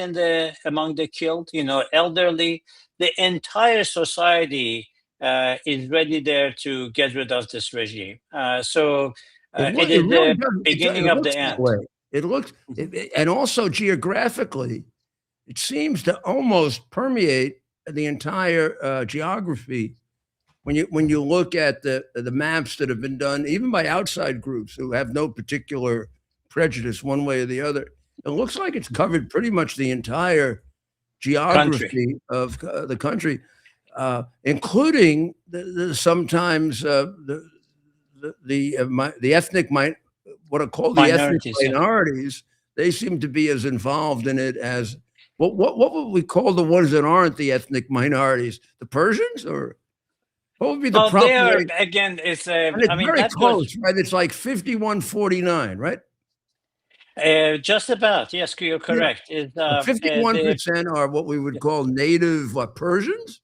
among the killed, elderly. The entire society is ready there to get rid of this regime. So it is really the does. beginning It of looks the that end. way. It looks, and also geographically, it seems to almost permeate the entire geography. When you look at the maps that have been done, even by outside groups who have no particular prejudice one way or the other, it looks like it's covered pretty much the entire geography of the country, including sometimes the ethnic what are called the ethnic minorities. They seem to be as involved in it as what would we call the ones that aren't the ethnic minorities? The Persians, or what would be the proper? They are, again, it's very close, right? It's like 51-49, right? Just about, yes, you're correct. Yeah. 51% are what we would call native Persians.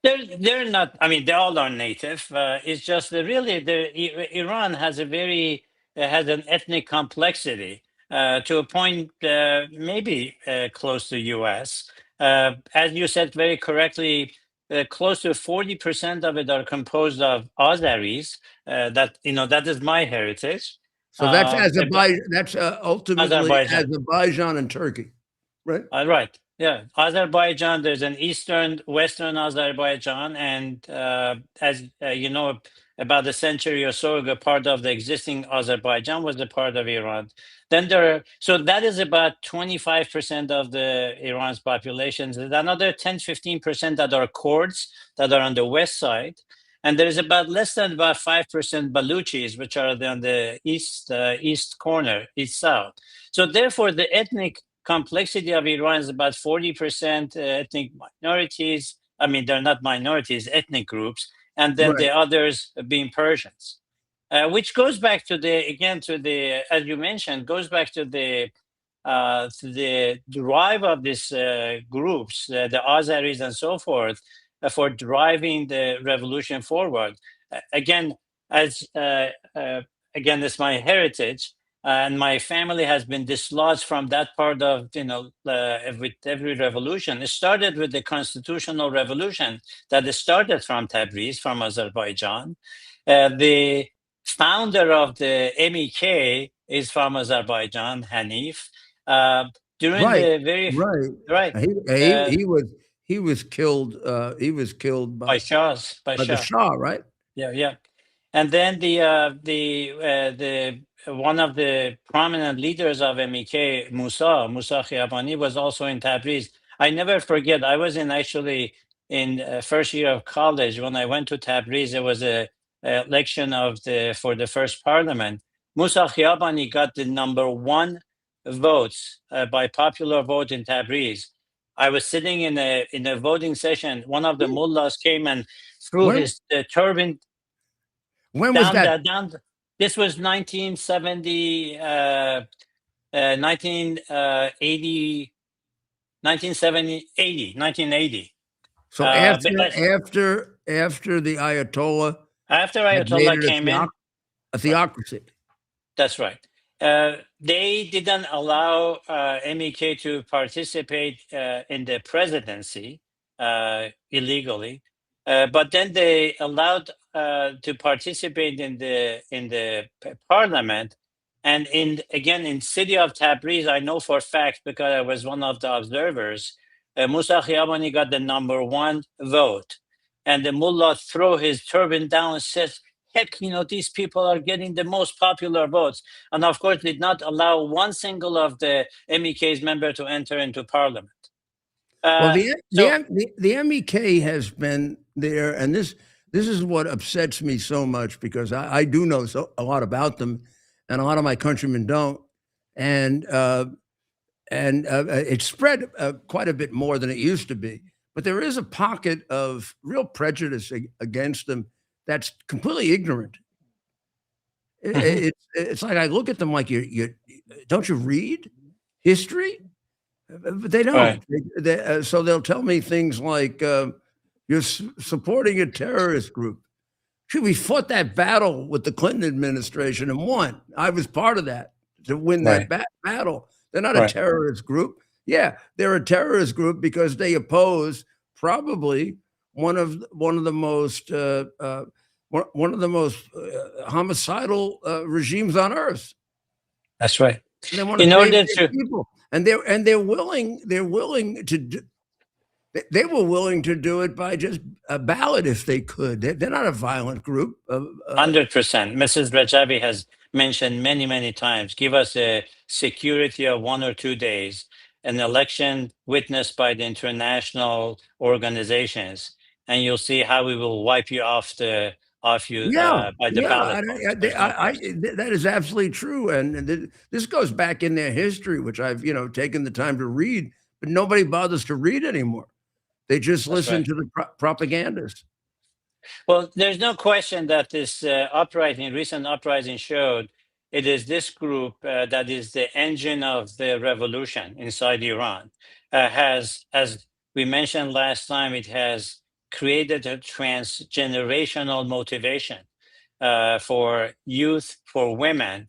They're not. I mean, they all are native. It's just Iran has has an ethnic complexity to a point maybe close to U.S. As you said very correctly, close to 40% of it are composed of Azeris. That is my heritage. So that's Azerbaijan. That's ultimately Azerbaijan and Turkey, right? Right. Yeah, Azerbaijan. There's an western Azerbaijan, and as you know, about a century or so ago, part of the existing Azerbaijan was a part of Iran. Then so that is about 25% of Iran's population. There's another 10-15% that are Kurds that are on the west side. And there is about less than 5% Baluchis, which are on the east corner, east south. So therefore, the ethnic complexity of Iran is about 40% ethnic minorities. I mean, they're not minorities, ethnic groups, and then the others being Persians, which goes back to as you mentioned, goes back to the drive of these groups, the Azeris and so forth, for driving the revolution forward. Again, it's my heritage, and my family has been dislodged from that part of, with every revolution. It started with the constitutional revolution that started from Tabriz, from Azerbaijan. The founder of the MEK is from Azerbaijan, Hanif. During the very He was killed. He was killed by the Shah, right? Yeah. And then the one of the prominent leaders of MEK, Musa Khiabani, was also in Tabriz. I never forget. I was actually in first year of college when I went to Tabriz. There was a election for the first parliament. Musa Khiabani got the number 1 votes by popular vote in Tabriz. I was sitting in a voting session. One of the mullahs came and threw his turban. When was that? This was 1970. 1980, 1980. So after the Ayatollah After had made Ayatollah it came in, a theocracy. that's right. They didn't allow MEK to participate in the presidency illegally, but then they allowed to participate in the parliament. And in city of Tabriz, I know for a fact because I was one of the observers. Musa Khiyabani got the #1 vote, and the mullah threw his turban down and says, "Heck, these people are getting the most popular votes," and of course did not allow one single of the MEK's member to enter into parliament. Well, So the MEK has been there, and this is what upsets me so much because I do know a lot about them, and a lot of my countrymen don't, and it's spread quite a bit more than it used to be. But there is a pocket of real prejudice against them that's completely ignorant. It's like I look at them like you don't you read history? But they don't. right. So they'll tell me things like you're supporting a terrorist group. Should we fought that battle with the Clinton administration and won? I was part of that to win that battle. They're not a terrorist group. Yeah, they're a terrorist group because they oppose probably one of the most homicidal regimes on earth. That's right. And they want to In pay order their to people, and they're willing to do. They were willing to do it by just a ballot if they could. They're not a violent group. 100%. Mrs. Rajabi has mentioned many times, give us a security of 1 or 2 days, an election witnessed by the international organizations, and you'll see how we will wipe you off by the ballot box. There's no question. That is absolutely true. And this goes back in their history, which I've taken the time to read, but nobody bothers to read anymore. They just That's listen right. to the propagandists. Well, there's no question that this recent uprising showed it is this group that is the engine of the revolution inside Iran. As we mentioned last time, it has created a transgenerational motivation for youth, for women,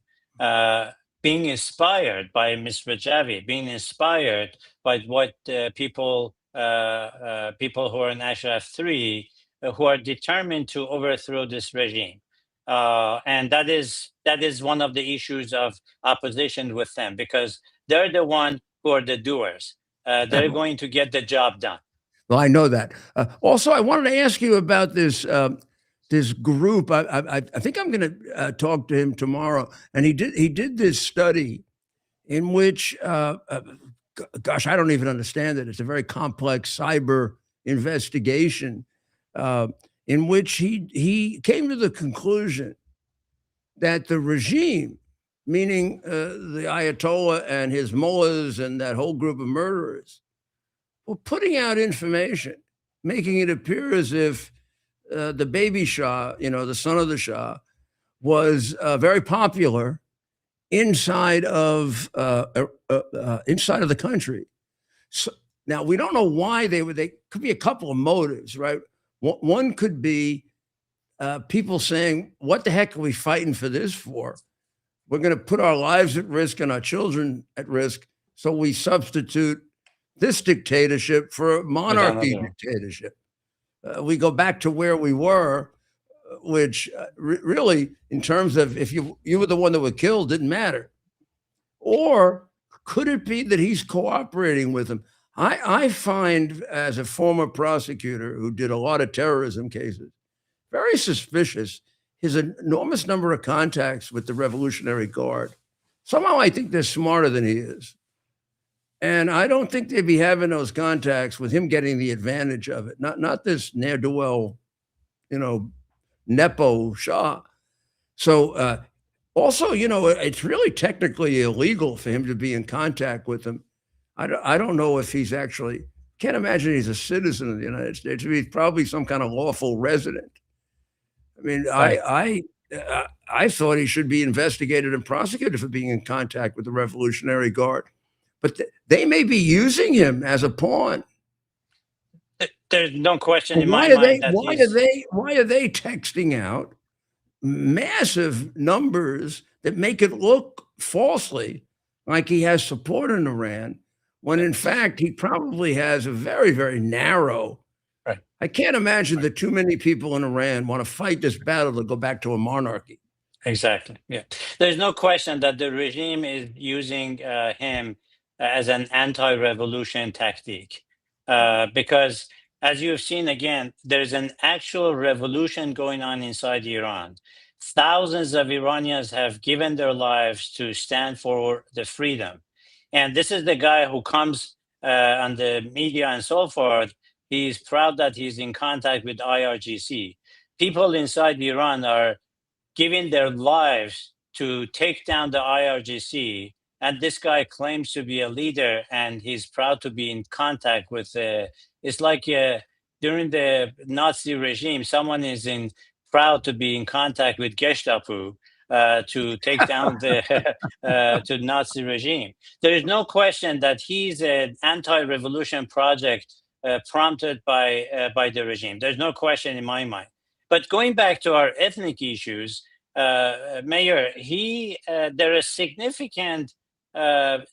being inspired by Ms. Rajavi, being inspired by what people who are in Ashraf 3 who are determined to overthrow this regime. And that is one of the issues of opposition with them, because they're the one who are the doers. They're going to get the job done. Well, I know that. Also, I wanted to ask you about this group. I think I'm going to talk to him tomorrow. And he did this study in which, gosh, I don't even understand it. It's a very complex cyber investigation in which he came to the conclusion that the regime, meaning the Ayatollah and his mullahs and that whole group of murderers, were putting out information, making it appear as if the baby Shah, the son of the Shah, was very popular inside of the country. So now we don't know why they could be a couple of motives, right? One could be people saying, "What the heck are we fighting for this for? We're going to put our lives at risk and our children at risk, so we substitute this dictatorship for a monarchy dictatorship." We go back to where we were, which really, in terms of if you were the one that were killed, didn't matter. Or could it be that he's cooperating with them? I find, as a former prosecutor who did a lot of terrorism cases, very suspicious his enormous number of contacts with the Revolutionary Guard. Somehow I think they're smarter than he is. And I don't think they'd be having those contacts with him getting the advantage of it. Not this ne'er-do-well, Nepo Shah. So also, it's really technically illegal for him to be in contact with them. I don't know if he's actually, can't imagine he's a citizen of the United States. He's probably some kind of lawful resident. I mean, Right. I thought he should be investigated and prosecuted for being in contact with the Revolutionary Guard. But they may be using him as a pawn. There's no question in Why my are they? mind that Why are they? Why are they texting out massive numbers that make it look falsely like he has support in Iran, when in fact he probably has a very, very narrow. Right. I can't imagine that too many people in Iran want to fight this battle to go back to a monarchy. Exactly. Yeah. There's no question that the regime is using him as an anti-revolution tactic, because, as you've seen again, there's an actual revolution going on inside Iran. Thousands of Iranians have given their lives to stand for the freedom. And this is the guy who comes on the media and so forth. He's proud that he's in contact with IRGC. People inside Iran are giving their lives to take down the IRGC. And this guy claims to be a leader, and he's proud to be in contact with. It's like during the Nazi regime, someone is proud to be in contact with Gestapo to take down the to Nazi regime. There is no question that he's an anti-revolution project prompted by the regime. There's no question in my mind. But going back to our ethnic issues, Mayor, there is significant, frankly,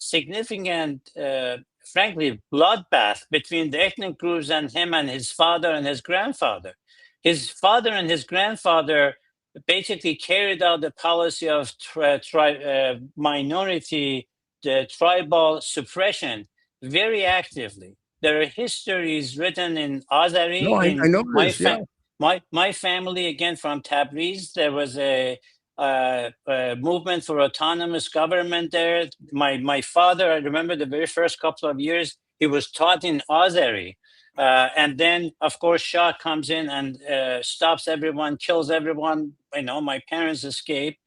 bloodbath between the ethnic groups and him and his father and his grandfather. His father and his grandfather basically carried out the policy of minority, the tribal suppression very actively. There are histories written in Azari. No, I know this. Yeah. My family, again, from Tabriz, there was a movement for autonomous government there. My father, I remember the very first couple of years, he was taught in Azeri. And then, of course, Shah comes in and stops everyone, kills everyone. My parents escape.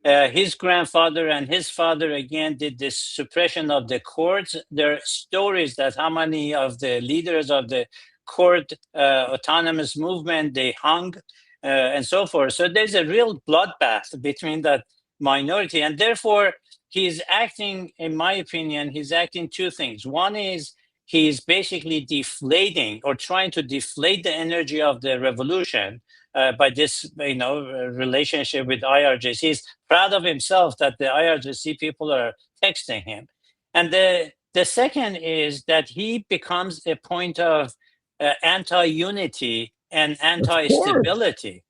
His grandfather and his father again did this suppression of the courts. There are stories that how many of the leaders of the court autonomous movement they hung and so forth. So there's a real bloodbath between that minority, and therefore he's acting, in my opinion, he's acting two things. One is he's basically deflating or trying to deflate the energy of the revolution by this, relationship with IRGC. He's proud of himself that the IRGC people are texting him. And the second is that he becomes a point of anti-unity and anti-stability.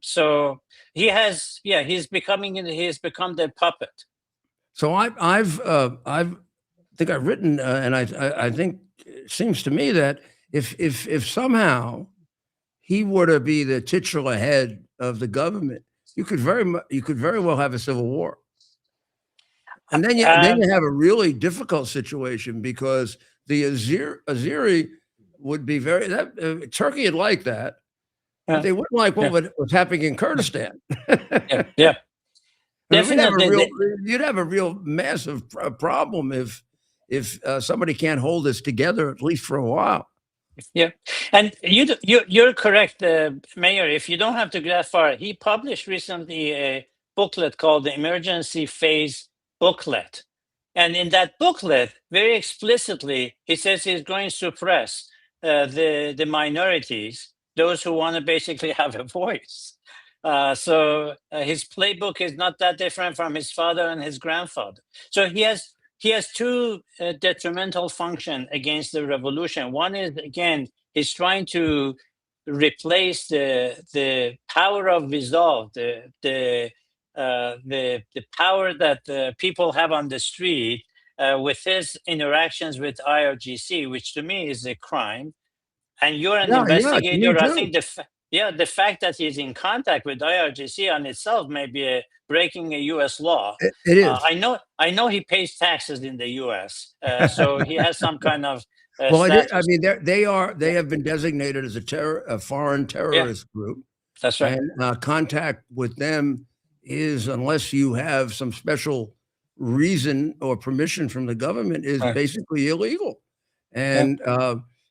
So he's become the puppet. So I think I've written, and I think it seems to me that if somehow he were to be the titular head of the government, you could very well have a civil war, and then you have a really difficult situation, because the Azeri would be Turkey would like that, but they wouldn't like what was happening in Kurdistan. Yeah. Definitely. You'd have a real massive problem if somebody can't hold this together, at least for a while. Yeah, and you're correct, Mayor. If you don't have to go that far, he published recently a booklet called the Emergency Phase Booklet, and in that booklet, very explicitly, he says he's going to suppress the minorities, those who want to basically have a voice. So his playbook is not that different from his father and his grandfather. So he has two detrimental functions against the revolution. One is, again, he's trying to replace the power of resolve, the power that people have on the street with his interactions with IRGC, which to me is a crime. And you're an investigator. I think the fact that he's in contact with IRGC on itself may be breaking a U.S. law. It is. I know he pays taxes in the U.S., so he has some kind of. They have been designated as a foreign terrorist group. That's right. And contact with them is, unless you have some special reason or permission from the government, is basically illegal. And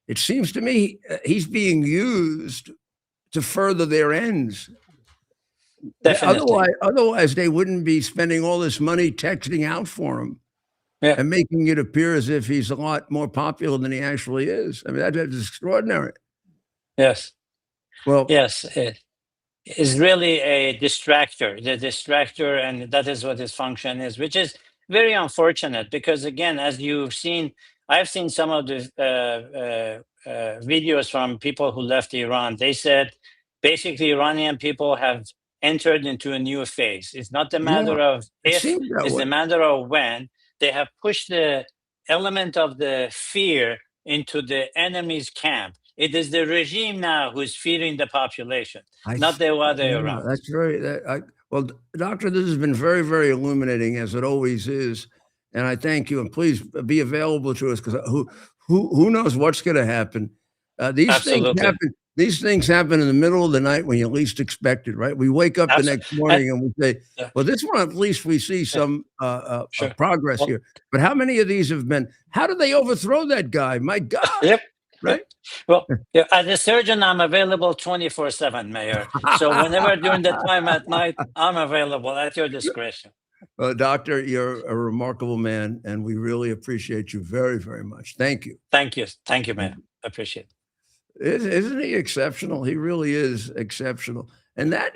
it seems to me he's being used to further their ends. Definitely. Otherwise, they wouldn't be spending all this money texting out for him Yeah. and making it appear as if he's a lot more popular than he actually is. I mean, that's extraordinary. Yes. Well, Yes. It is really a distractor, the distractor, and that is what his function is, which is very unfortunate because, again, as you've seen, I've seen some of the videos from people who left Iran. They said basically Iranian people have entered into a new phase. It's not a yeah, matter of it if, seems that it's way. a matter of when. They have pushed the element of the fear into the enemy's camp. It is the regime now who's feeding the population, not the other way Yeah, around. that's well, doctor, this has been very, very illuminating as it always is. And I thank you. And please be available to us because who knows what's going to happen? These things Absolutely. happen. These things happen in the middle of the night when you least expect it, right? We wake up the next morning and we say, Yeah. well, this one, at least we see some Sure. progress Well, here. But how many of these have been, how did they overthrow that guy? My God, Yep. right? Well, yeah, as a surgeon, I'm available 24/7, Mayor. So whenever during the time at night, I'm available at your discretion. Well, doctor, you're a remarkable man, and we really appreciate you very, very much. Thank you. Thank you. Thank you, Mayor. Appreciate it. Isn't he exceptional? He really is exceptional. And that,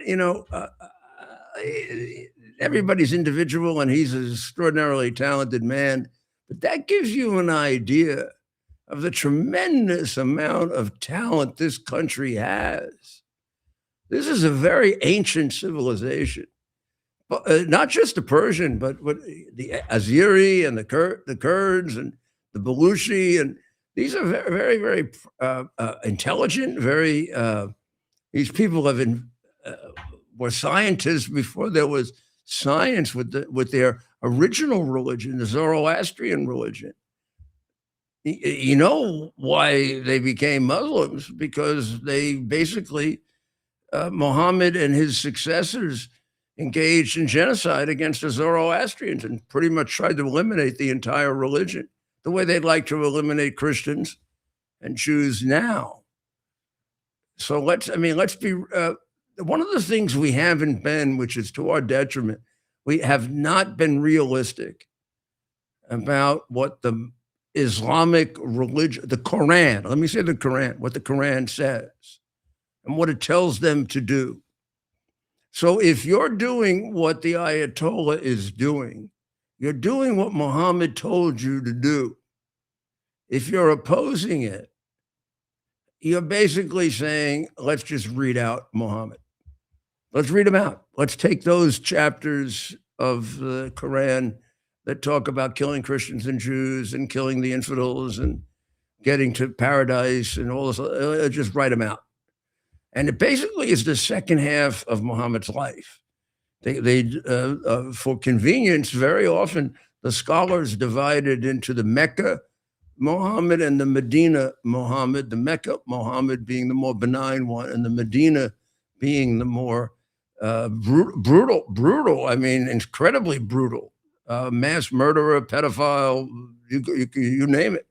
everybody's individual, and he's an extraordinarily talented man. But that gives you an idea of the tremendous amount of talent this country has. This is a very ancient civilization. Not just the Persian, but the Azeri and the Kurds and the Baluchi, and these are very, very, very intelligent. These people were scientists before there was science with their original religion, the Zoroastrian religion. You know why they became Muslims? Because they basically Muhammad and his successors engaged in genocide against the Zoroastrians and pretty much tried to eliminate the entire religion, the way they'd like to eliminate Christians and Jews now. So let's be, one of the things we haven't been, which is to our detriment, we have not been realistic about what the Islamic religion, the Quran, let me say the Quran, what the Quran says and what it tells them to do. So if you're doing what the Ayatollah is doing, you're doing what Muhammad told you to do. If you're opposing it, you're basically saying, let's just read out Muhammad. Let's read them out. Let's take those chapters of the Quran that talk about killing Christians and Jews and killing the infidels and getting to paradise and all this, just write them out. And it basically is the second half of Muhammad's life. For convenience, very often the scholars divided into the Mecca Muhammad and the Medina Muhammad, the Mecca Muhammad being the more benign one, and the Medina being the more brutal, I mean, incredibly brutal, mass murderer, pedophile, you name it.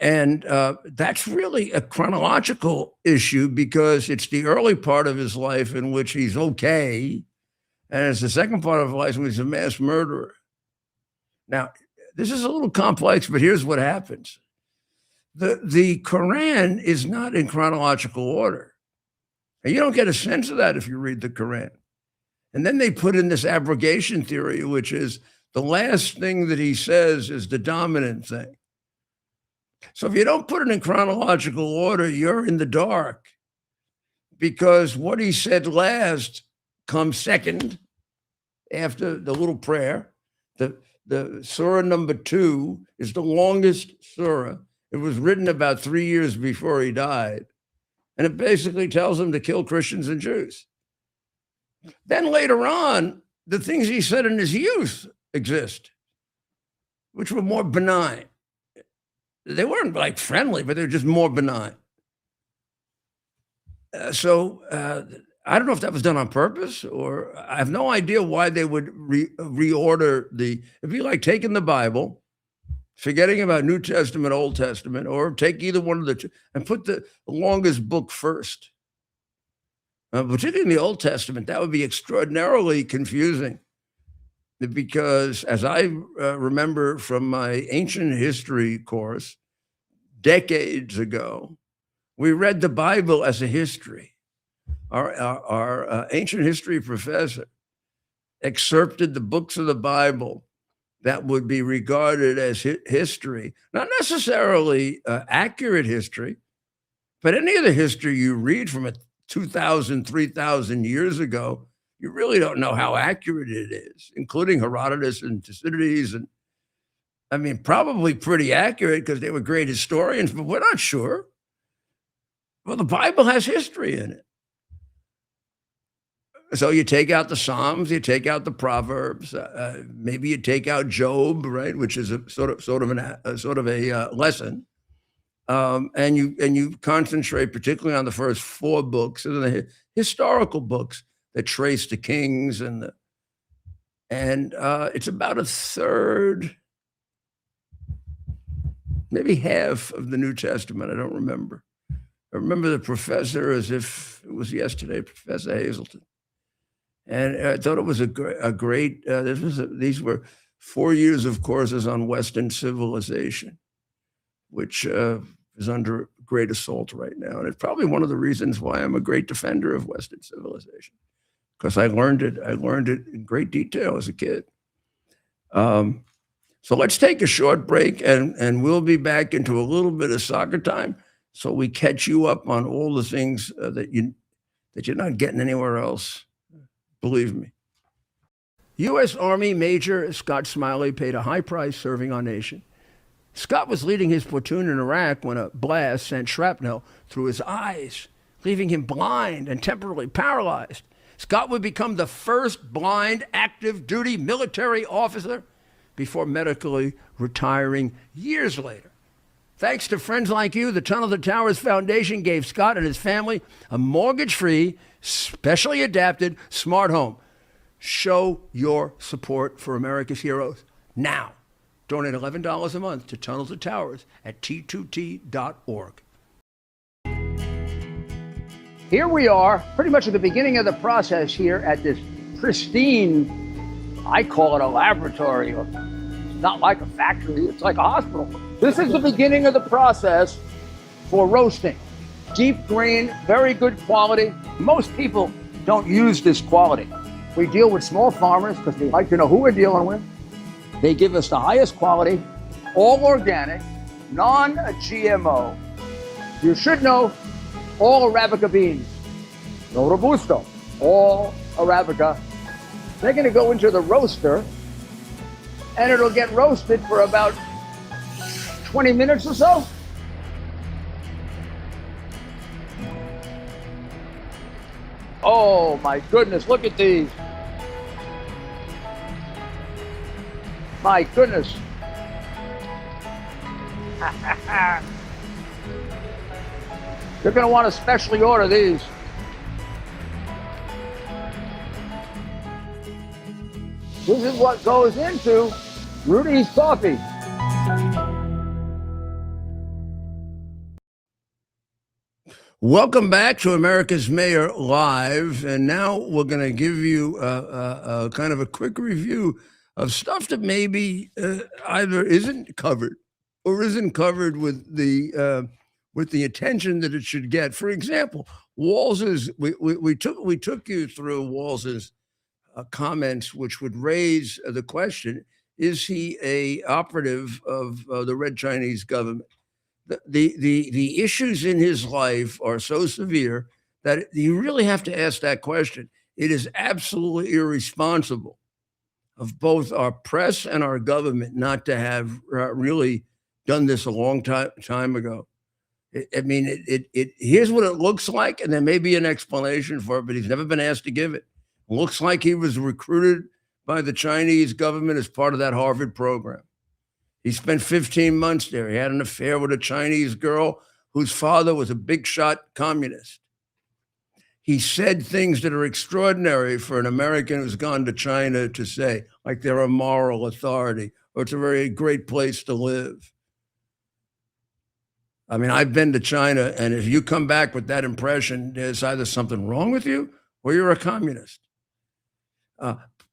And that's really a chronological issue because it's the early part of his life in which he's okay, and it's the second part of his life when he's a mass murderer. Now, this is a little complex, but here's what happens. The Quran is not in chronological order. And you don't get a sense of that if you read the Quran. And then they put in this abrogation theory, which is the last thing that he says is the dominant thing. So if you don't put it in chronological order, you're in the dark because what he said last comes second after the little prayer. The surah number 2 is the longest surah. It was written about 3 years before he died. And it basically tells him to kill Christians and Jews. Then later on, the things he said in his youth exist, which were more benign. They weren't like friendly, but they're just more benign. So I don't know if that was done on purpose, or I have no idea why they would reorder it'd be like taking the Bible, forgetting about New Testament, Old Testament, or take either one of the two and put the longest book first. particularly in the Old Testament, that would be extraordinarily confusing. Because as I remember from my ancient history course decades ago, we read the Bible as a history. Our ancient history professor excerpted the books of the Bible that would be regarded as history, not necessarily accurate history, but any of the history you read from 2,000, 3,000 years ago, you really don't know how accurate it is, including Herodotus and Thucydides. And I mean, probably pretty accurate because they were great historians, but we're not sure. Well, the Bible has history in it. So you take out the Psalms, you take out the Proverbs, maybe you take out Job, right, which is a sort of a lesson, and you concentrate particularly on the first 4 books and the historical books that trace the kings and it's about a third, maybe half of the New Testament. I don't remember. I remember the professor as if it was yesterday, Professor Hazelton. And I thought it was a great, these were 4 years of courses on Western civilization, which is under great assault right now. And it's probably one of the reasons why I'm a great defender of Western civilization, because I learned it in great detail as a kid. So let's take a short break and we'll be back into a little bit of soccer time so we catch you up on all the things that you're not getting anywhere else. Believe me. U.S. Army Major Scott Smiley paid a high price serving our nation. Scott was leading his platoon in Iraq when a blast sent shrapnel through his eyes, leaving him blind and temporarily paralyzed. Scott would become the first blind active duty military officer before medically retiring years later. Thanks to friends like you, the Tunnel to Towers Foundation gave Scott and his family a mortgage-free, specially adapted smart home. Show your support for America's heroes now. Donate $11 a month to Tunnel to Towers at T2T.org. Here we are, pretty much at the beginning of the process here at this pristine, I call it a laboratory. It's not like a factory, it's like a hospital. This is the beginning of the process for roasting. Deep grain, very good quality. Most people don't use this quality. We deal with small farmers because they like to know who we're dealing with. They give us the highest quality, all organic, non-GMO. You should know all Arabica beans. No Robusto, all Arabica. They're going to go into the roaster and it'll get roasted for about 20 minutes or so. Oh my goodness, look at these. My goodness. You're going to want to specially order these. This is what goes into Rudy's coffee. Welcome back to America's Mayor Live. And now we're going to give you a kind of a quick review of stuff that maybe either isn't covered or isn't covered with the attention that it should get. For example, Walz's, we took you through Walz's comments, which would raise the question: is he a operative of the Red Chinese government? The issues in his life are so severe that you really have to ask that question. It is absolutely irresponsible of both our press and our government not to have really done this a long time ago. I mean, here's what it looks like, and there may be an explanation for it, but he's never been asked to give it. It looks like he was recruited by the Chinese government as part of that Harvard program. He spent 15 months there. He had an affair with a Chinese girl whose father was a big shot communist. He said things that are extraordinary for an American who's gone to China to say, like they're a moral authority or it's a very great place to live. I mean, I've been to China, and if you come back with that impression, there's either something wrong with you or you're a communist.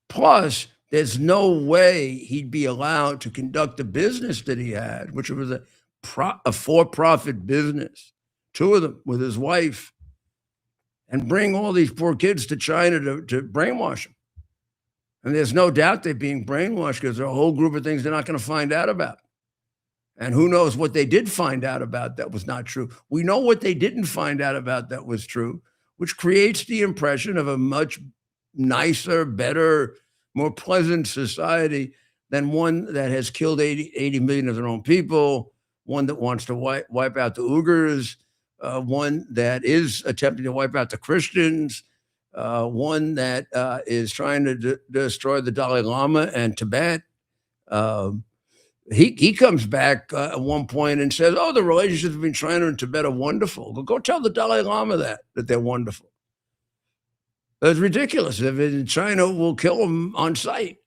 Plus, there's no way he'd be allowed to conduct the business that he had, which was a for-profit business, two of them with his wife, and bring all these poor kids to China to brainwash them. And there's no doubt they're being brainwashed because there are a whole group of things they're not going to find out about. And who knows what they did find out about that was not true. We know what they didn't find out about that was true, which creates the impression of a much nicer, better, more pleasant society than one that has killed 80 million of their own people, one that wants to wipe out the Uyghurs, one that is attempting to wipe out the Christians, one that is trying to destroy the Dalai Lama and Tibet. He comes back at one point and says, "Oh, the relationships between China and Tibet are wonderful." Go tell the Dalai Lama that they're wonderful. That's ridiculous. If China will kill them on sight.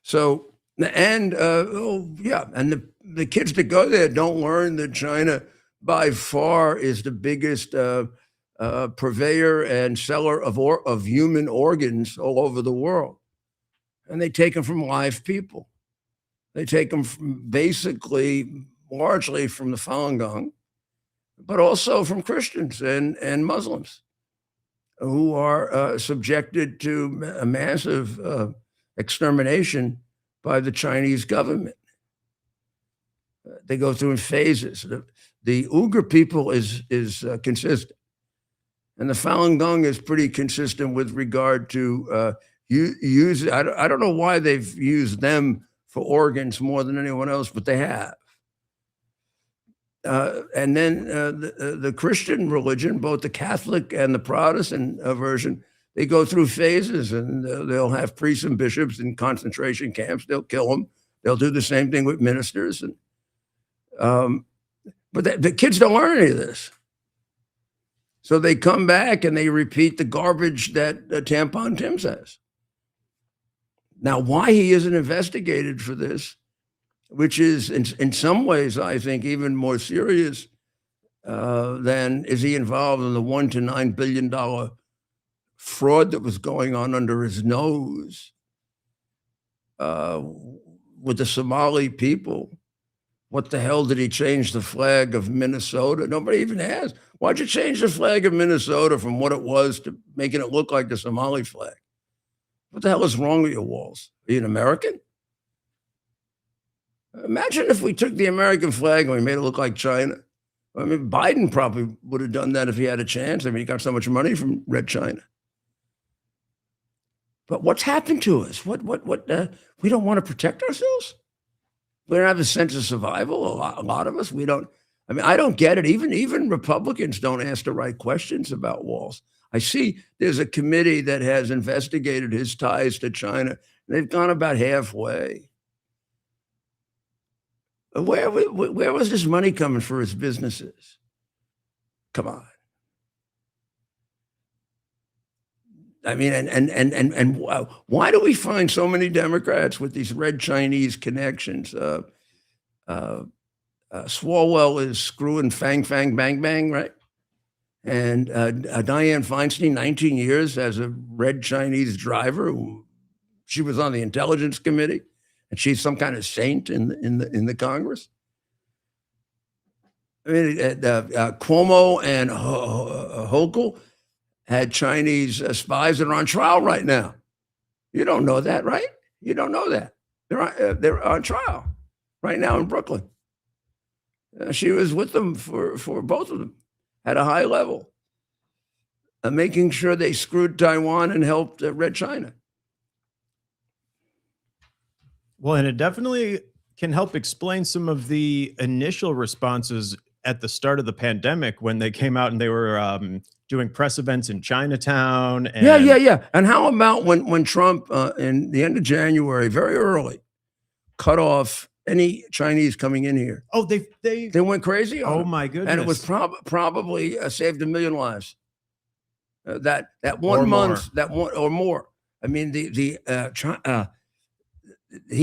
So, and and the kids that go there don't learn that China by far is the biggest purveyor and seller of human organs all over the world. And they take them from live people. They take them from largely from the Falun Gong, but also from Christians and Muslims who are subjected to a massive extermination by the Chinese government. They go through in phases. The Uyghur people is consistent, and the Falun Gong is pretty consistent with regard to I don't know why they've used them for organs more than anyone else, but they have. And then the Christian religion, both the Catholic and the Protestant version, they go through phases, and they'll have priests and bishops in concentration camps. They'll kill them. They'll do the same thing with ministers. And but the kids don't learn any of this. So they come back and they repeat the garbage that Tampon Tim says. Now, why he isn't investigated for this, which is in some ways, I think, even more serious than is he involved in the $1 to $9 billion fraud that was going on under his nose with the Somali people. What the hell did he change the flag of Minnesota? Nobody even asked. Why'd you change the flag of Minnesota from what it was to making it look like the Somali flag? What the hell is wrong with your walls? Are you an American? Imagine if we took the American flag and we made it look like China. I mean, Biden probably would have done that if he had a chance. I mean, he got so much money from Red China. But what's happened to us? We don't want to protect ourselves? We don't have a sense of survival. A lot of us, we don't. I mean, I don't get it. Even Republicans don't ask the right questions about walls. I see there's a committee that has investigated his ties to China. And they've gone about halfway. Where was this money coming for his businesses? Come on. I mean, and why do we find so many Democrats with these red Chinese connections? Swalwell is screwing Fang Fang Bang Bang, right? And Dianne Feinstein, 19 years as a red Chinese driver. She was on the Intelligence Committee, and she's some kind of saint in the Congress. I mean, Cuomo and Hochul had Chinese spies that are on trial right now. You don't know that, right? You don't know that. They're on trial right now in Brooklyn. She was with them for both of them at a high level, making sure they screwed Taiwan and helped Red China. Well, and it definitely can help explain some of the initial responses at the start of the pandemic when they came out and they were doing press events in Chinatown. And Yeah. And how about when Trump, in the end of January, very early, cut off any Chinese coming in here? Oh, they went crazy. Oh my goodness! And it was probably saved 1 million lives. That one Or month, more. that one or more. I mean, he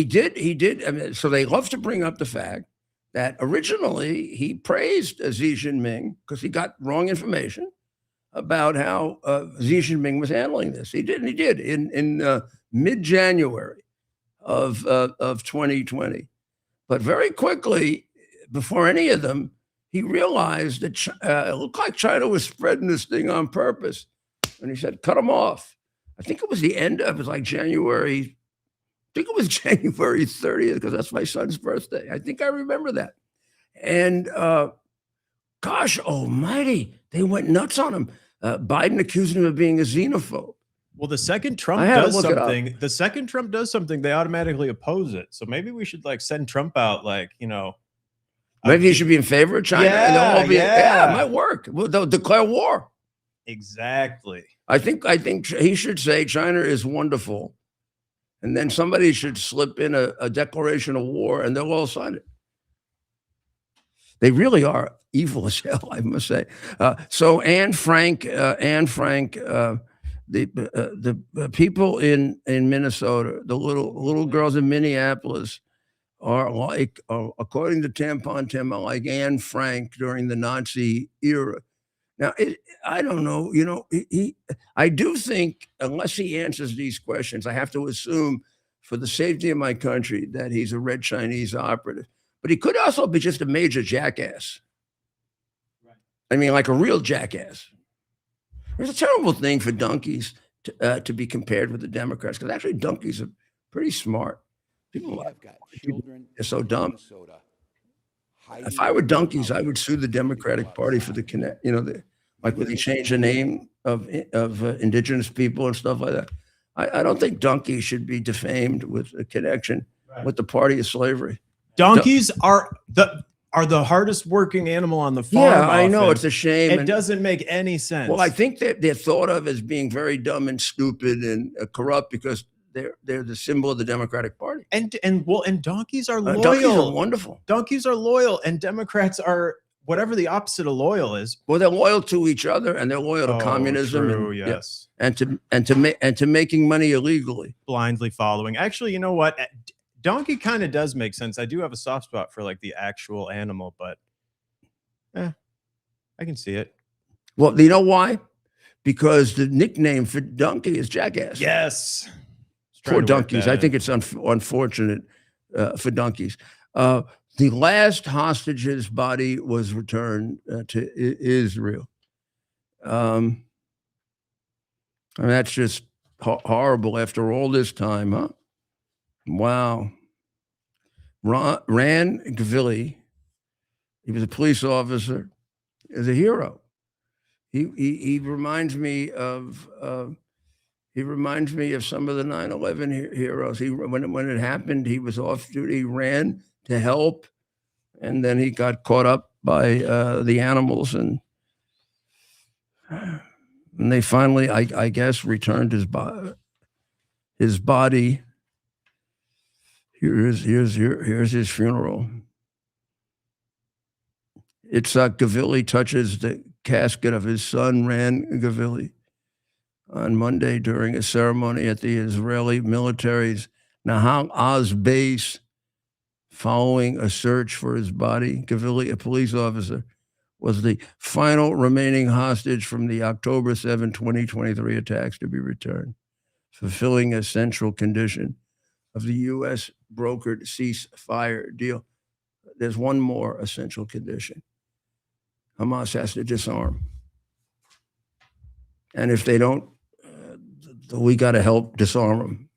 did. I mean, so they love to bring up the fact that originally he praised Xi Jinping because he got wrong information about how Xi Jinping was handling this. He did in mid-January of 2020. But very quickly, before any of them, he realized that it looked like China was spreading this thing on purpose. And he said, cut them off. I think it was the end of it, was like January. I think it was January 30th, because that's my son's birthday. I think I remember that. And gosh almighty, they went nuts on him. Biden accused him of being a xenophobe. Well, the second Trump does something, they automatically oppose it. So maybe we should like send Trump out, like, you know. Maybe he should be in favor of China. Yeah, and they'll all be, yeah. It might work. Well, they'll declare war. Exactly. I think he should say China is wonderful. And then somebody should slip in a declaration of war, and they'll all sign it. They really are evil as hell, I must say. So Anne Frank, the people in Minnesota, the little girls in Minneapolis are like, according to Tampon Tim, are like Anne Frank during the Nazi era. Now, I don't know, you know, I do think, unless he answers these questions, I have to assume for the safety of my country that he's a red Chinese operative. But he could also be just a major jackass. Right. I mean, like a real jackass. It's a terrible thing for donkeys to be compared with the Democrats, because actually donkeys are pretty smart. People have got children. They're so dumb. If I were donkeys, I would sue the Democratic Party for the connect. You know, like when they change the name of indigenous people and stuff like that. I don't think donkeys should be defamed with a connection with the party of slavery. Donkeys are the hardest working animal on the farm. Yeah, I know, it's a shame. It doesn't make any sense. Well, I think that they're thought of as being very dumb and stupid and corrupt because they're the symbol of the Democratic Party. And donkeys are loyal. Donkeys are wonderful. Donkeys are loyal, and Democrats are whatever the opposite of loyal is. Well, they're loyal to each other, and they're loyal to communism. True, and, yes. Yeah, and to making money illegally. Blindly following. Actually, you know what? Donkey kind of does make sense. I do have a soft spot for like the actual animal, but I can see it. Well, you know why? Because the nickname for donkey is jackass. Yes. Poor donkeys. I think it's unfortunate for donkeys. The last hostage's body was returned to Israel. And that's just horrible after all this time, huh? Wow. Ran Gavili, he was a police officer, is a hero. He reminds me of some of the 9/11 heroes. When it happened, he was off duty, he ran to help, and then he got caught up by the animals, and they finally, I guess, returned his body. Here's his funeral. Itzhak Gavili touches the casket of his son, Ran Gavili, on Monday during a ceremony at the Israeli military's Nahal Oz base. Following a search for his body, Gavili, a police officer, was the final remaining hostage from the October 7, 2023 attacks to be returned, fulfilling a central condition of the U.S. brokered ceasefire deal. There's one more essential condition. Hamas has to disarm. And if they don't, we got to help disarm them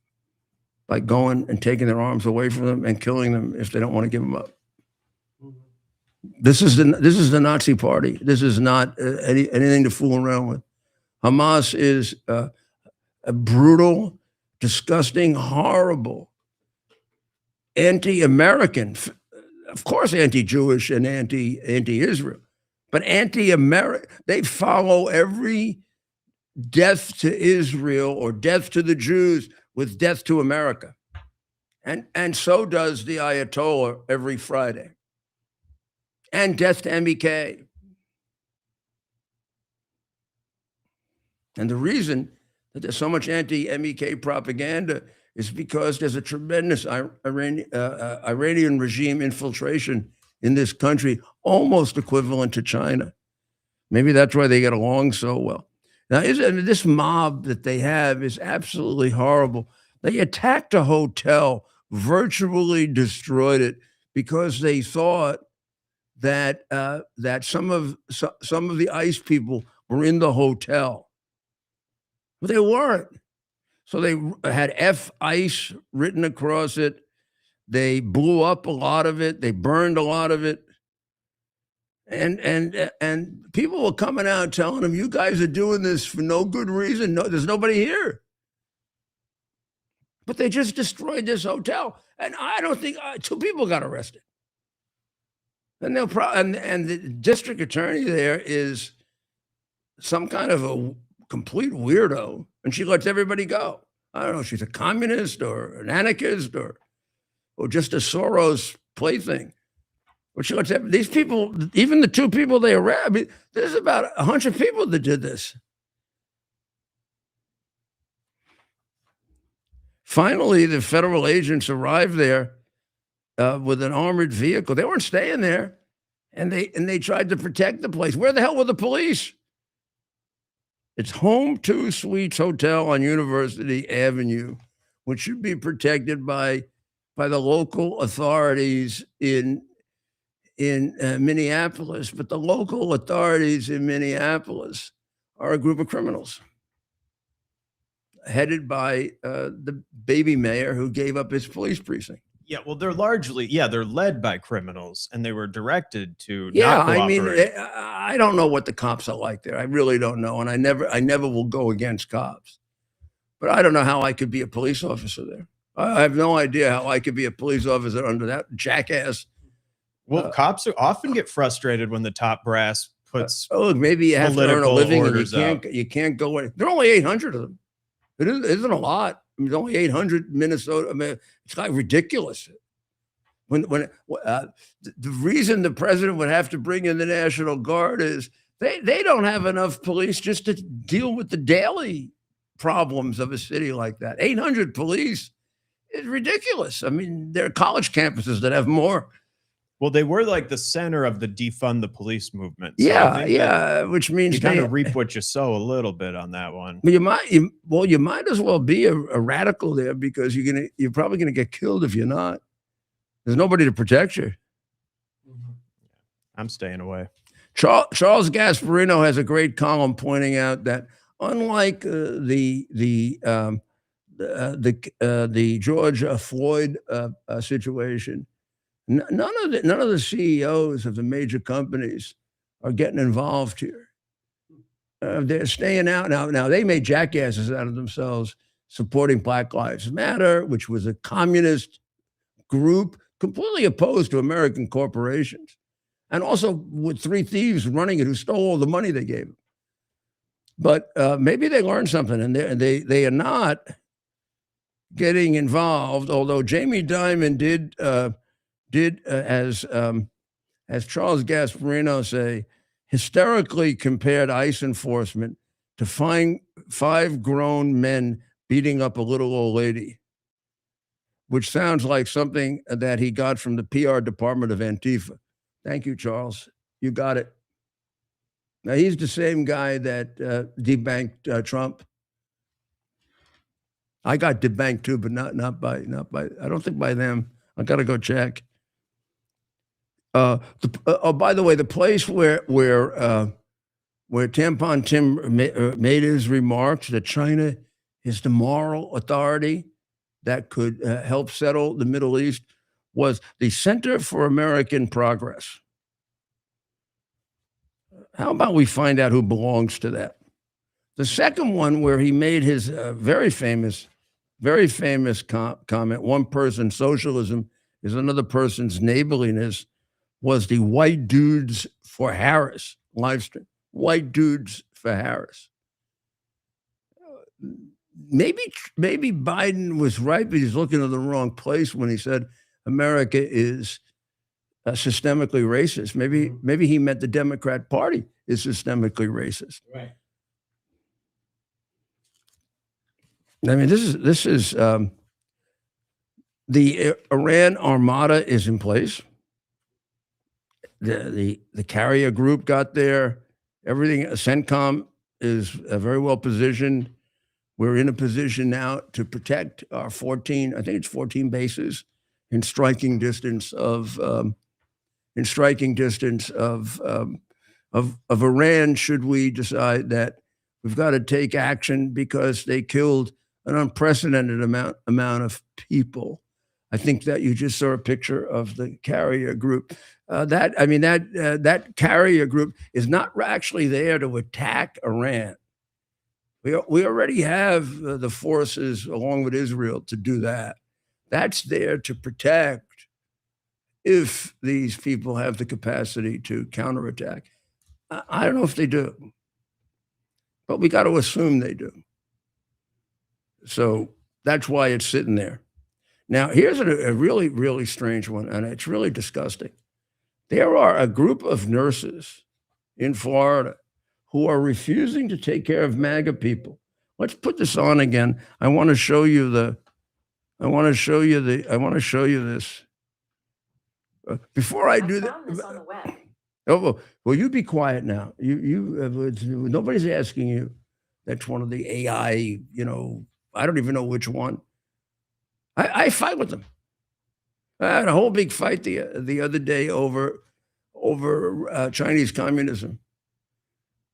by going and taking their arms away from them and killing them if they don't want to give them up. This is the Nazi party. This is not anything to fool around with. Hamas is a brutal, disgusting, horrible, anti-American, of course, anti-Jewish and anti-Israel, but anti-American. They follow every death to Israel or death to the Jews with death to America. And so does the Ayatollah every Friday. And death to MEK. And the reason that there's so much anti-MEK propaganda is because there's a tremendous Iranian regime infiltration in this country, almost equivalent to China. Maybe that's why they get along so well. Now, this mob that they have is absolutely horrible. They attacked a hotel, virtually destroyed it because they thought that that some of the ICE people were in the hotel, but they weren't. So they had F ICE written across it. They blew up a lot of it. They burned a lot of it. And people were coming out telling them, you guys are doing this for no good reason. No, there's nobody here. But they just destroyed this hotel. And I don't think 2 people got arrested. And they'll and the district attorney there is some kind of a complete weirdo, and she lets everybody go. I don't know if she's a communist or an anarchist or just a Soros plaything. But she lets these people, even the 2 people they arrested. I mean, there's about 100 people that did this. Finally, the federal agents arrived there with an armored vehicle. They weren't staying there, and they tried to protect the place. Where the hell were the police? It's Home 2 Suites Hotel on University Avenue, which should be protected by the local authorities in Minneapolis. But the local authorities in Minneapolis are a group of criminals headed by the baby mayor who gave up his police precinct. Yeah, well, they're largely, they're led by criminals, and they were directed to Yeah, not I mean, cooperate. I don't know what the cops are like there. I really don't know, and I never will go against cops. But I don't know how I could be a police officer there. I have no idea how I could be a police officer under that jackass. Well, cops often get frustrated when the top brass puts Oh, maybe you have to earn a political living, and orders out. you can't go in. There are only 800 of them. It isn't a lot. I mean, there's only 800 Minnesota. I mean, it's like ridiculous. The reason the president would have to bring in the National Guard is they don't have enough police just to deal with the daily problems of a city like that. 800 police is ridiculous. I mean, there are college campuses that have more. Well, they were like the center of the defund the police movement. So I Yeah, think yeah, which means you kind of reap what you sow a little bit on that one. But you might as well be a radical there, because you're probably gonna get killed if you're not. There's nobody to protect you. I'm staying away. Charles Gasparino has a great column pointing out that unlike the George Floyd situation, none of the CEOs of the major companies are getting involved here. They're staying out now. Now they made jackasses out of themselves supporting Black Lives Matter, which was a communist group completely opposed to American corporations, and also with 3 thieves running it who stole all the money they gave them. But maybe they learned something, and they are not getting involved. Although Jamie Dimon did as Charles Gasparino say, hysterically compared ICE enforcement to 5 grown men beating up a little old lady, which sounds like something that he got from the PR department of Antifa. Thank you, Charles. You got it. Now, he's the same guy that debanked Trump. I got debanked too, but not by. I don't think by them. I got to go check. By the way, the place where Tampon Tim made his remarks that China is the moral authority that could help settle the Middle East was the Center for American Progress. How about we find out who belongs to that? The second one, where he made his very famous comment, one person's socialism is another person's neighborliness, was the White Dudes for Harris live stream. White Dudes for Harris. Maybe Biden was right, but he's looking in the wrong place when he said America is systemically racist. Maybe he meant the Democrat Party is systemically racist. Right. I mean, this is the Iran Armada is in place. The carrier group got there. Everything. CENTCOM is very well positioned. We're in a position now to protect our 14. I think it's 14 bases in striking distance of Iran. Should we decide that we've got to take action because they killed an unprecedented amount of people. I think that you just saw a picture of the carrier group. That carrier group is not actually there to attack Iran. We already have the forces along with Israel to do that. That's there to protect if these people have the capacity to counterattack. I don't know if they do, but we got to assume they do. So that's why it's sitting there. Now, here's a really, really strange one, and it's really disgusting. There are a group of nurses in Florida who are refusing to take care of MAGA people. Let's put this on again. I want to show you this. Before I do that, on the web. oh, well, you be quiet now. Nobody's asking you. That's one of the AI, I don't even know which one. I fight with them. I had a whole big fight the other day over Chinese communism.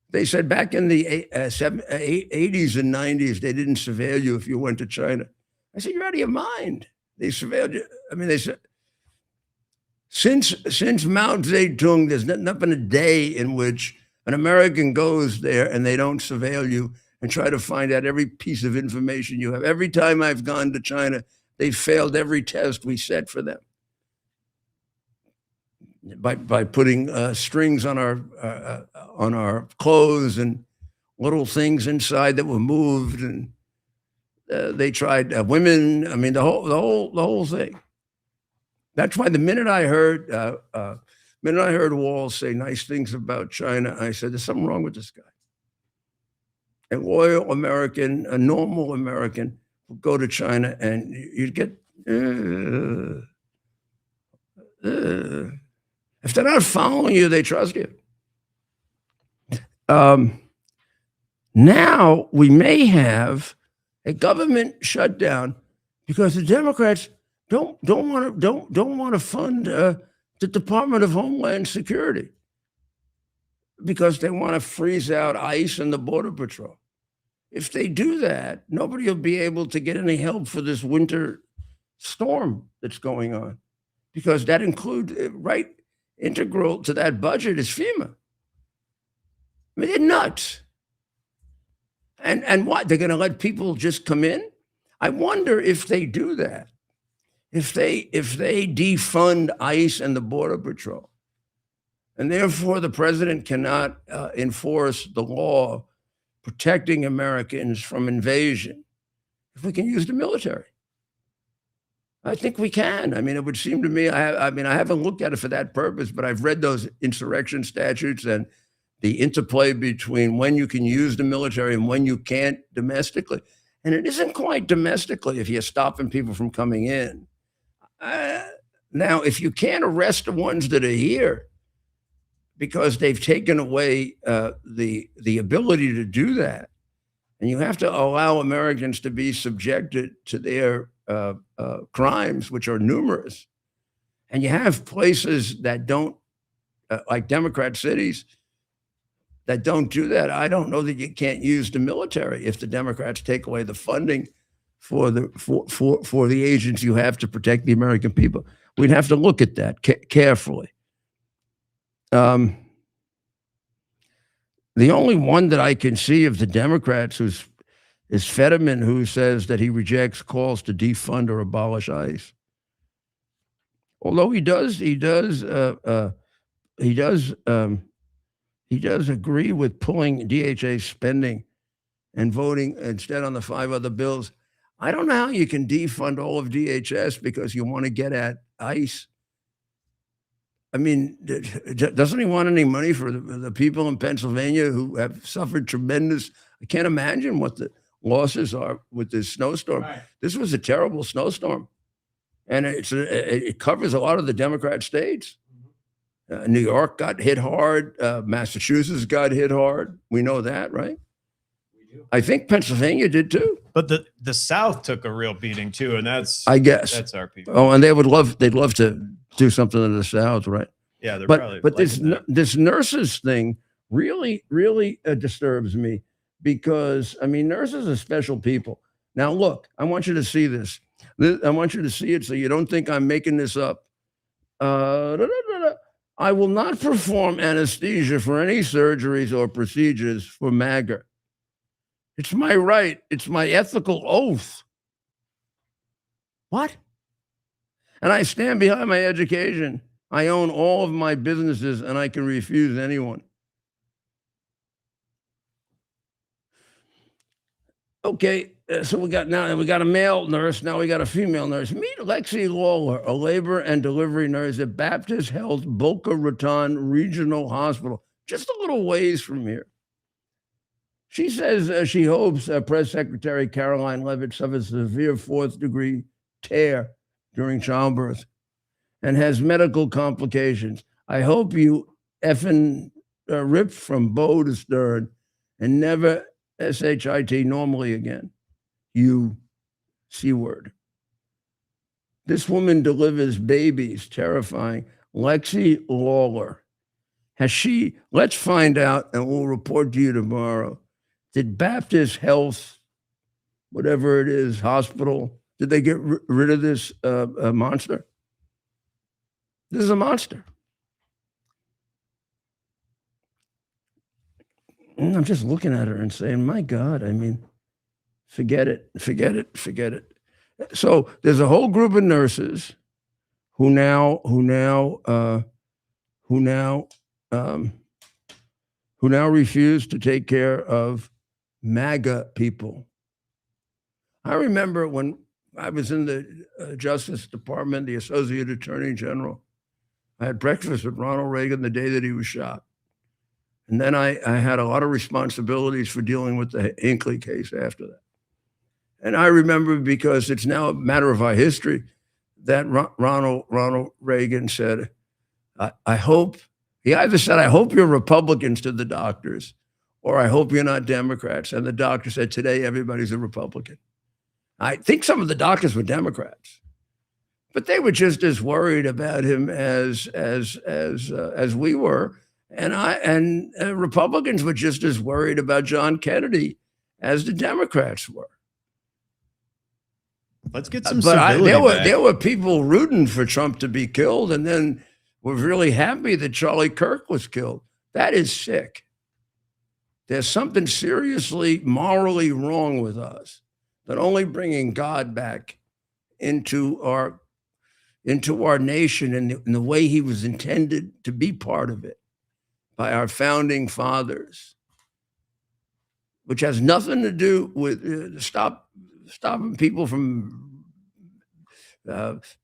They said back in the 80s and 90s, they didn't surveil you if you went to China. I said, you're out of your mind. They surveilled you. I mean, they said, since Mao Zedong, there's not been a day in which an American goes there and they don't surveil you and try to find out every piece of information you have. Every time I've gone to China, they failed every test we set for them by putting strings on our clothes and little things inside that were moved, and they tried women. I mean, the whole thing. That's why the minute I heard Wall say nice things about China, I said, there's something wrong with this guy. A loyal American, a normal American, would go to China and you'd get, if they're not following you, they trust you. Now we may have a government shutdown because the Democrats don't want to fund the Department of Homeland Security because they want to freeze out ICE and the Border Patrol. If they do that, nobody will be able to get any help for this winter storm that's going on, because that includes, right, integral to that budget is FEMA. I mean, they're nuts. And what, they're going to let people just come in? I wonder if they do that. If they defund ICE and the Border Patrol, and therefore the president cannot enforce the law protecting Americans from invasion, if we can use the military. I think we can. I mean, it would seem to me, I haven't looked at it for that purpose, but I've read those insurrection statutes and the interplay between when you can use the military and when you can't domestically. And it isn't quite domestically if you're stopping people from coming in. Now, if you can't arrest the ones that are here because they've taken away the ability to do that, and you have to allow Americans to be subjected to their crimes, which are numerous, and you have places that don't, like Democrat cities, that don't do that. I don't know that you can't use the military if the Democrats take away the funding for the agents you have to protect the American people. We'd have to look at that carefully. The only one that I can see of the Democrats is Fetterman, who says that he rejects calls to defund or abolish ICE. Although he does agree with pulling DHA spending and voting instead on the 5 other bills. I don't know how you can defund all of DHS because you want to get at ICE. I mean, doesn't he want any money for the people in Pennsylvania who have suffered tremendous? I can't imagine what the losses are with this snowstorm. Right. This was a terrible snowstorm, and it covers a lot of the Democrat states. New York got hit hard. Massachusetts got hit hard. We know that, right? I think Pennsylvania did too. But the South took a real beating too, and that's I guess. that's our people. Oh, and they'd love to do something in the South, right? Yeah, they're probably. But liking that. this nurses thing really disturbs me, because I mean, nurses are special people. Now look, I want you to see this. I want you to see it so you don't think I'm making this up. I will not perform anesthesia for any surgeries or procedures for MAGA. It's my right. It's my ethical oath. What? And I stand behind my education. I own all of my businesses, and I can refuse anyone. Okay, so we got a male nurse. Now we got a female nurse. Meet Lexi Lawler, a labor and delivery nurse at Baptist Health Boca Raton Regional Hospital, just a little ways from here. She says she hopes Press Secretary Caroline Leavitt suffers severe 4th-degree tear during childbirth and has medical complications. I hope you effing rip from bow to stern and never SHIT normally again. You C-word. This woman delivers babies, terrifying. Lexi Lawler. Let's find out, and we'll report to you tomorrow. Did Baptist Health, whatever it is, hospital, did they get rid of this monster? This is a monster. And I'm just looking at her and saying, my God, I mean, forget it. So there's a whole group of nurses who now refuse to take care of MAGA people. I remember when I was in the Justice Department, the Associate Attorney General, I had breakfast with Ronald Reagan the day that he was shot. And then I had a lot of responsibilities for dealing with the Hinckley case after that. And I remember, because it's now a matter of our history, that Ronald Reagan said, I hope, he either said, I hope you're Republicans to the doctors, or I hope you're not Democrats. And the doctor said, today, everybody's a Republican. I think some of the doctors were Democrats, but they were just as worried about him as we were. And Republicans were just as worried about John Kennedy as the Democrats were. Let's get some But civility back. there were people rooting for Trump to be killed, and then were really happy that Charlie Kirk was killed. That is sick. There's something seriously morally wrong with us, that only bringing God back into our nation in the way he was intended to be part of it by our founding fathers, which has nothing to do with stopping people from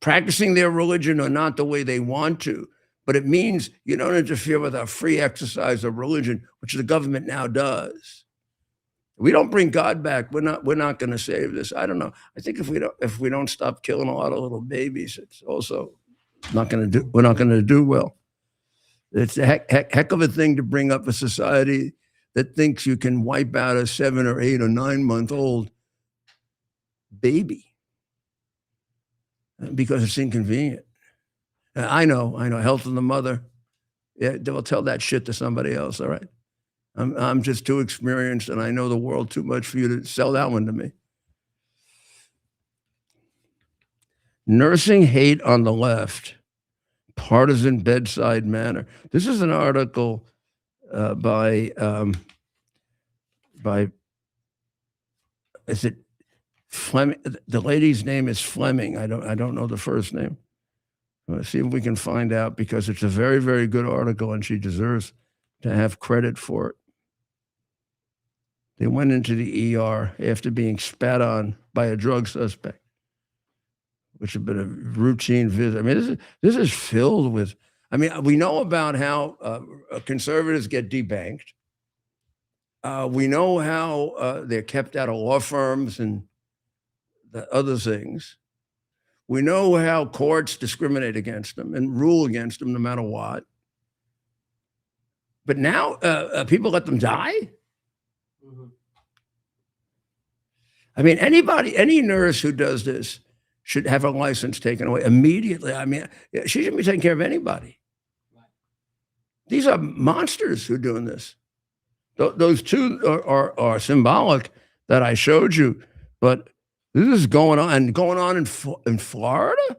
practicing their religion or not the way they want to. But it means you don't interfere with our free exercise of religion, which the government now does. We don't bring God back. We're not going to save this. I don't know. I think if we don't stop killing a lot of little babies, it's also we're not going to do well. It's a heck of a thing to bring up a society that thinks you can wipe out a 7 or 8 or 9 month old baby because it's inconvenient. I know, health of the mother. Yeah, they'll tell that shit to somebody else. All right. I'm just too experienced, and I know the world too much for you to sell that one to me. Nursing hate on the left, partisan bedside manner. This is an article by is it Fleming? The lady's name is Fleming. I don't know the first name. Let's see if we can find out, because it's a very, very good article, and she deserves to have credit for it. They went into the ER after being spat on by a drug suspect, which had been a routine visit. I mean, this is filled with, I mean, we know about how conservatives get debanked. We know how they're kept out of law firms and the other things. We know how courts discriminate against them and rule against them no matter what. But now people let them die. I mean, any nurse who does this should have a license taken away immediately. I mean, she shouldn't be taking care of anybody. These are monsters who are doing this. Those two are symbolic that I showed you, but this is going on in Florida.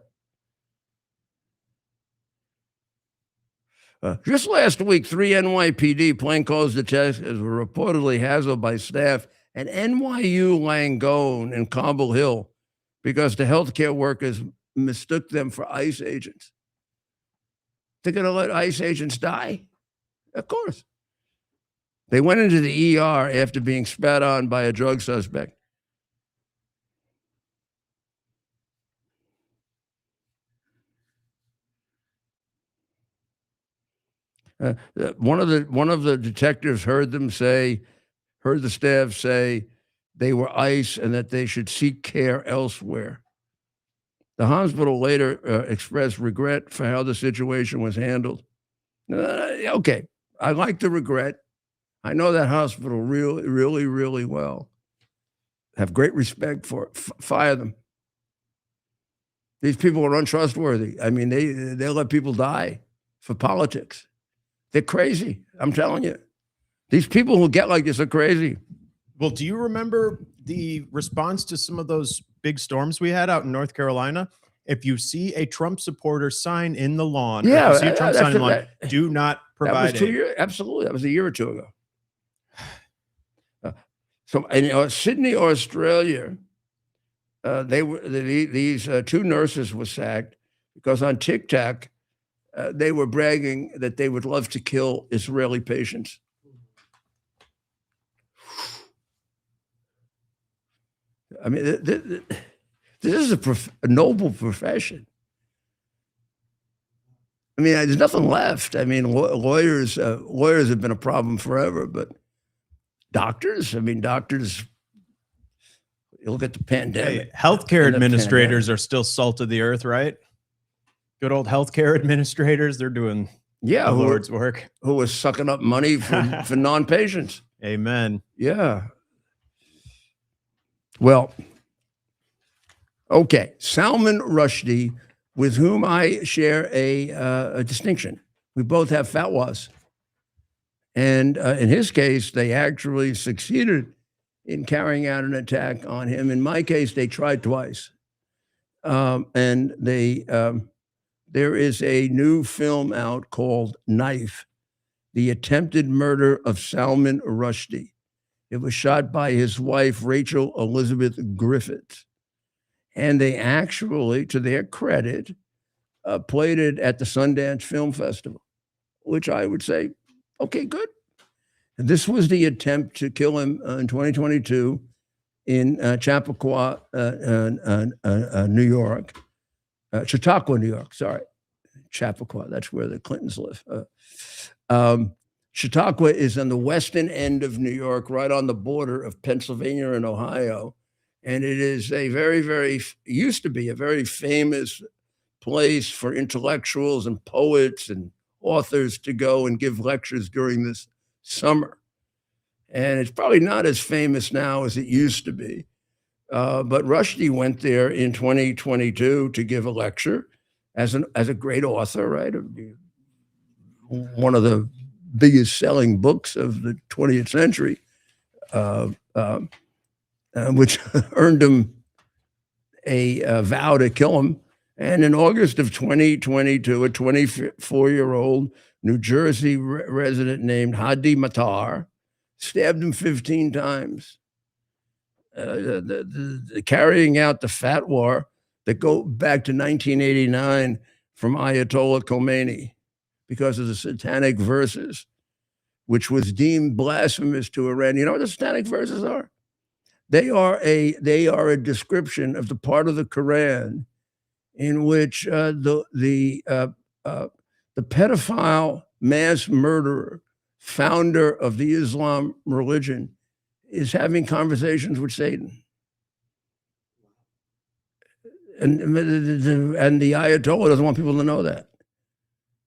Just last week, 3 NYPD plainclothes detectives were reportedly hassled by staff at NYU Langone in Cobble Hill because the healthcare workers mistook them for ICE agents. They're going to let ICE agents die? Of course. They went into the ER after being spat on by a drug suspect. One of the detectives heard the staff say they were ICE and that they should seek care elsewhere. The hospital later expressed regret for how the situation was handled. Okay, I like the regret. I know that hospital really, really, really well. Have great respect for it. Fire them. These people are untrustworthy. I mean, they let people die for politics. They're crazy. I'm telling you. These people who get like this are crazy. Well, do you remember the response to some of those big storms we had out in North Carolina? If you see a Trump supporter sign in the lawn, yeah, if you see a Trump sign in the lawn, do not provide aid. Absolutely. That was a year or two ago. So in Sydney, Australia, these two nurses were sacked because on TikTok, they were bragging that they would love to kill Israeli patients. I mean, this is a noble profession. I mean, there's nothing left. I mean, lawyers have been a problem forever, but doctors, you look at the pandemic. Hey, healthcare administrators are still salt of the earth, right? Good old healthcare administrators, they're doing the Lord's work. Who was sucking up money for non-patients. Amen. Yeah. Well, okay. Salman Rushdie, with whom I share a distinction. We both have fatwas. And in his case, they actually succeeded in carrying out an attack on him. In my case, they tried twice. And there is a new film out called Knife, The Attempted Murder of Salman Rushdie. It was shot by his wife, Rachel Elizabeth Griffiths. And they actually, to their credit, played it at the Sundance Film Festival, which I would say, okay, good. And this was the attempt to kill him in 2022 in Chappaqua, New York. Chautauqua, New York, sorry. Chappaqua, that's where the Clintons live. Chautauqua is on the western end of New York, right on the border of Pennsylvania and Ohio. And it is used to be a very famous place for intellectuals and poets and authors to go and give lectures during this summer. And it's probably not as famous now as it used to be. But Rushdie went there in 2022 to give a lecture as a great author, right? One of the biggest selling books of the 20th century, which earned him a vow to kill him. And in August of 2022, a 24-year-old New Jersey resident named Hadi Matar stabbed him 15 times. Carrying out the fatwa that go back to 1989 from Ayatollah Khomeini because of the satanic verses, which was deemed blasphemous to Iran. You know what the satanic verses are? They are a description of the part of the Quran in which the pedophile mass murderer, founder of the Islam religion, is having conversations with Satan. And the Ayatollah doesn't want people to know that.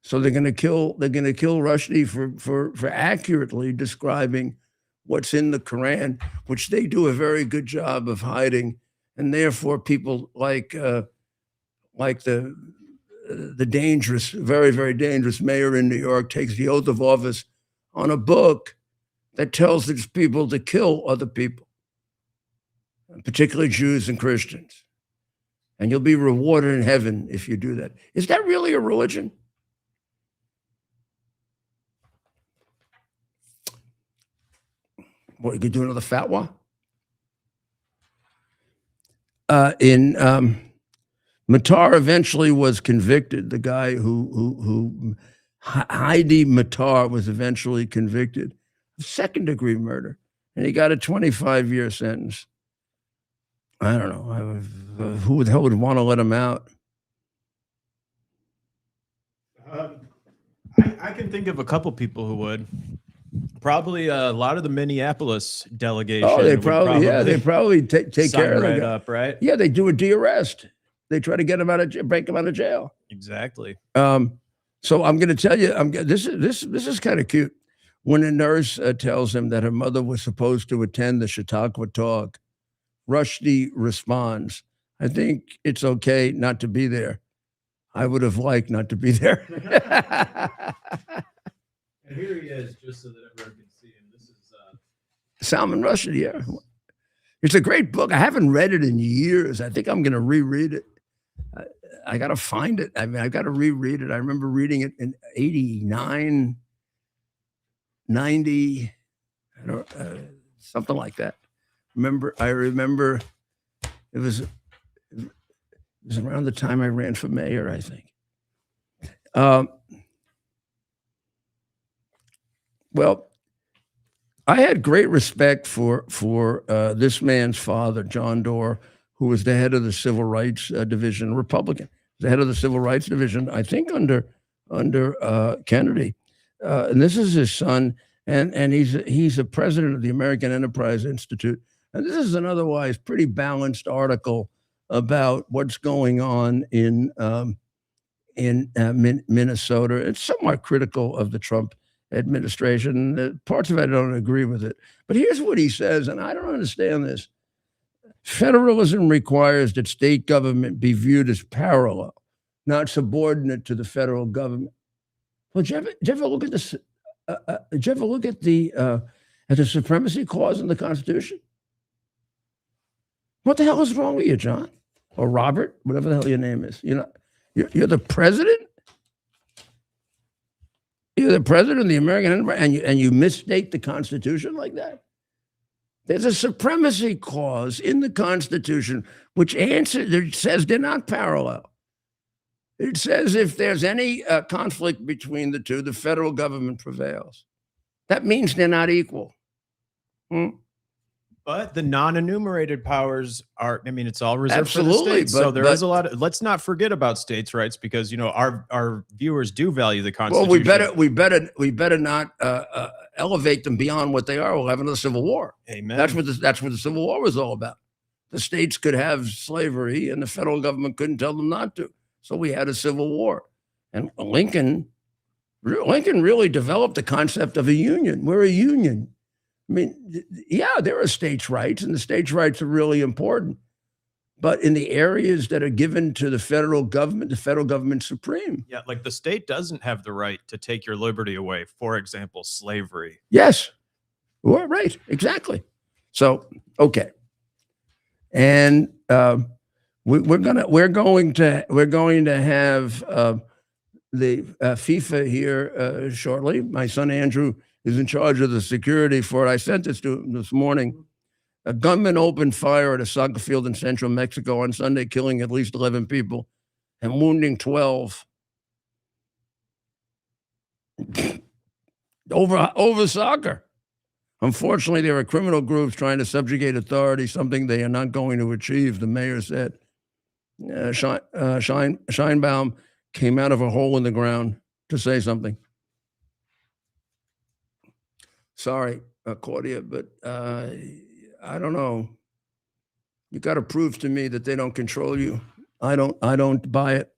So they're going to kill Rushdie for accurately describing what's in the Quran, which they do a very good job of hiding, and therefore people like the dangerous, very, very dangerous mayor in New York takes the oath of office on a book that tells its people to kill other people, particularly Jews and Christians. And you'll be rewarded in heaven if you do that. Is that really a religion? What, you could do another fatwa? Matar eventually was convicted. The guy who Heidi Matar was eventually convicted of second-degree murder, and he got a 25-year sentence. I don't know. Who the hell would want to let him out? I can think of a couple people who would. Probably a lot of the Minneapolis delegation. Oh, they probably take care of right it. up, right? Yeah, they do a de-arrest. They try to get him break him out of jail. Exactly. So I'm going to tell you, this is kind of cute. When a nurse tells him that her mother was supposed to attend the Chautauqua talk, Rushdie responds, "I think it's okay not to be there. I would have liked not to be there." And here he is, just so that everyone can see him. This is Salman Rushdie. Yeah, it's a great book. I haven't read it in years. I think I'm going to reread it. I got to find it. I mean, I got to reread it. I remember reading it in 89, 90, something like that. I remember it was around the time I ran for mayor, I think. Well, I had great respect for this man's father, John Doerr, who was the head of the Civil Rights Division, Republican, the head of the Civil Rights Division, I think under Kennedy. And this is his son, and he's a president of the American Enterprise Institute. And this is an otherwise pretty balanced article about what's going on in Minnesota. It's somewhat critical of the Trump administration. Parts of it I don't agree with it. But here's what he says, and I don't understand this. Federalism requires that state government be viewed as parallel, not subordinate to the federal government. Well, did you ever look at this? Did you ever look at the supremacy clause in the Constitution? What the hell is wrong with you, John? Or Robert, whatever the hell your name is. You know, you're the president. You're the president of the American Enterprise, and you misstate the Constitution like that? There's a supremacy clause in the Constitution which says they're not parallel. It says if there's any conflict between the two, the federal government prevails. That means they're not equal. But the non-enumerated powers are, I mean, it's all reserved for the Absolutely, states. So there is a lot of, let's not forget about states' rights, because, you know, our viewers do value the Constitution. Well, we better not elevate them beyond what they are. We'll have another civil war. Amen. That's what the Civil War was all about. The states could have slavery and the federal government couldn't tell them not to. So we had a civil war. And Lincoln really developed the concept of a union. We're a union. I mean, yeah, there are states' rights, and the states' rights are really important. But in the areas that are given to the federal government's supreme. Yeah, like the state doesn't have the right to take your liberty away. For example, slavery. Yes, well, right, exactly. So, okay, and we're going to have the FIFA here shortly. My son Andrew is in charge of the security for it. I sent this to him this morning. A gunman opened fire at a soccer field in central Mexico on Sunday, killing at least 11 people and wounding 12. over soccer. Unfortunately, there are criminal groups trying to subjugate authority, something they are not going to achieve, the mayor said. Scheinbaum came out of a hole in the ground to say something. Sorry, Claudia, but I don't know. You got to prove to me that they don't control you. I don't buy it.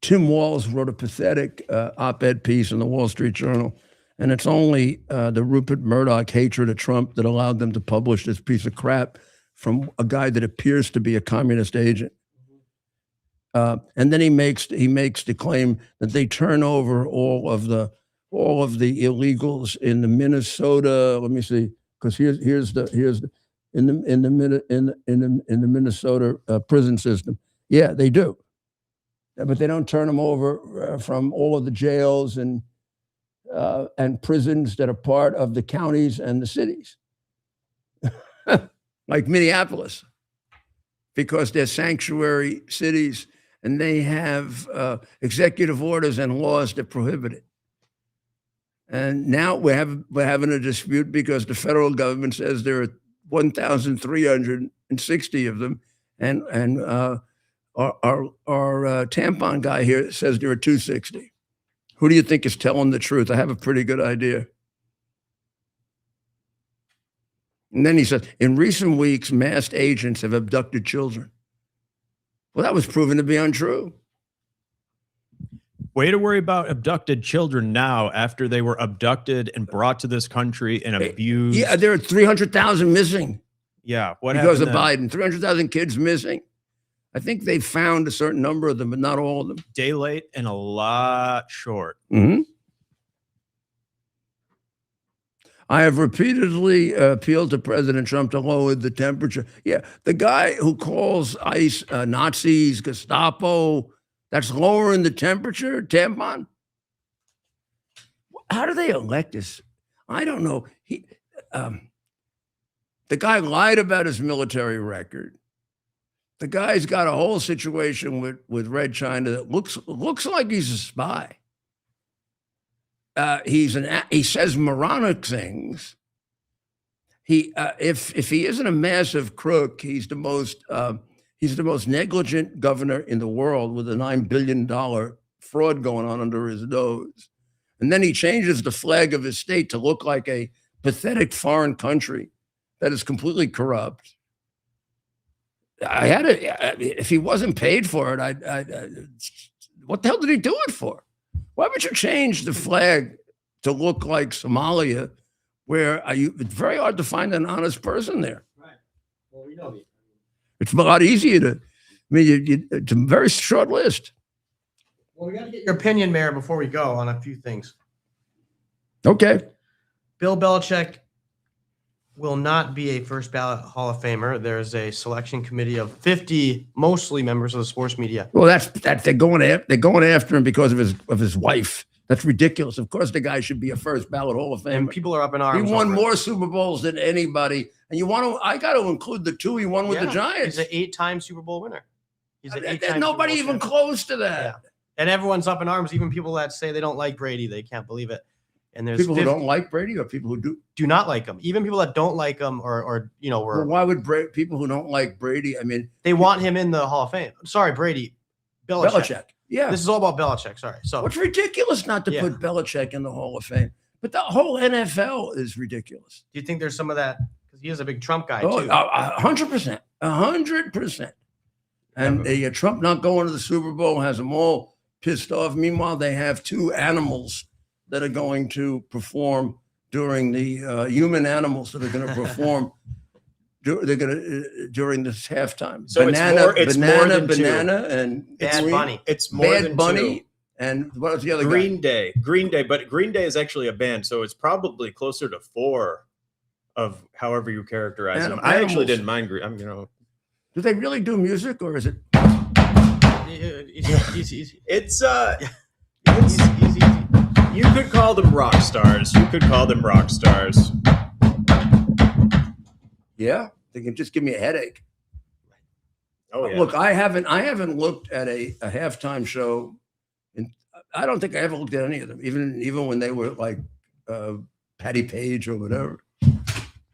Tim Walz wrote a pathetic op-ed piece in the Wall Street Journal, and it's only the Rupert Murdoch hatred of Trump that allowed them to publish this piece of crap from a guy that appears to be a communist agent. And then he makes the claim that they turn over all of the illegals in the Minnesota. Let me see, because here's the in the Minnesota prison system. Yeah, they do, but they don't turn them over from all of the jails and prisons that are part of the counties and the cities, like Minneapolis, because they're sanctuary cities and they have executive orders and laws that prohibit it. And now we're having a dispute because the federal government says there are 1,360 of them, and our tampon guy here says there are 260. Who do you think is telling the truth? I have a pretty good idea. And then he says, in recent weeks, masked agents have abducted children. Well, that was proven to be untrue. Way to worry about abducted children now after they were abducted and brought to this country and abused. Yeah, there are 300,000 missing. Yeah, what because of happened Biden? 300,000 kids missing. I think they found a certain number of them, but not all of them. Day late and a lot short. Mm-hmm. I have repeatedly appealed to President Trump to lower the temperature. Yeah, the guy who calls ICE Nazis, Gestapo, that's lowering the temperature, tampon. How do they elect this? I don't know. The guy lied about his military record. The guy's got a whole situation with Red China that looks like he's a spy. He says moronic things. If he isn't a massive crook, he's the most negligent governor in the world with a $9 billion fraud going on under his nose. And then he changes the flag of his state to look like a pathetic foreign country that is completely corrupt. If he wasn't paid for it, what the hell did he do it for? Why would you change the flag to look like Somalia, where it's very hard to find an honest person there? Right. Well, we know. It's a lot easier to, it's a very short list. Well, we got to get your opinion, Mayor, before we go on a few things. Okay. Bill Belichick will not be a first ballot Hall of Famer. There's a selection committee of 50, mostly members of the sports media. Well, that's they're going after him because of his wife. That's ridiculous. Of course, the guy should be a first ballot Hall of Famer. And people are up in arms. He won more Super Bowls than anybody. And I got to include the two he won with the Giants. He's an 8-time Super Bowl winner. He's an 8-time. There's nobody even close to that. Yeah. And everyone's up in arms. Even people that say they don't like Brady, they can't believe it. And there's people who don't like Brady, or people who do not like him. Even people that don't like him, or well, why would people who don't like Brady? I mean, they want him in the Hall of Fame. Sorry, Brady. Belichick. Yeah, this is all about Belichick. Sorry. So it's ridiculous not to put Belichick in the Hall of Fame, but the whole NFL is ridiculous. Do you think there's some of that? Because he is a big Trump guy too. 100%, 100%. And Trump not going to the Super Bowl has them all pissed off. Meanwhile, they have two animals that are going to perform during the human animals that are going to perform. They're going to during this halftime. So banana, it's more than banana, two. and Bad Bunny. It's more Bad than Bunny, two. and what was the other Green guy? Green Day, but Green Day is actually a band, so it's probably closer to 4 of however you characterize them. I actually didn't mind Green. Do they really do music, or is it? It's easy. You could call them rock stars. Yeah, they can just give me a headache. Oh yeah. Look, I haven't looked at a halftime show, and I don't think I ever looked at any of them, even when they were like Patty Page or whatever.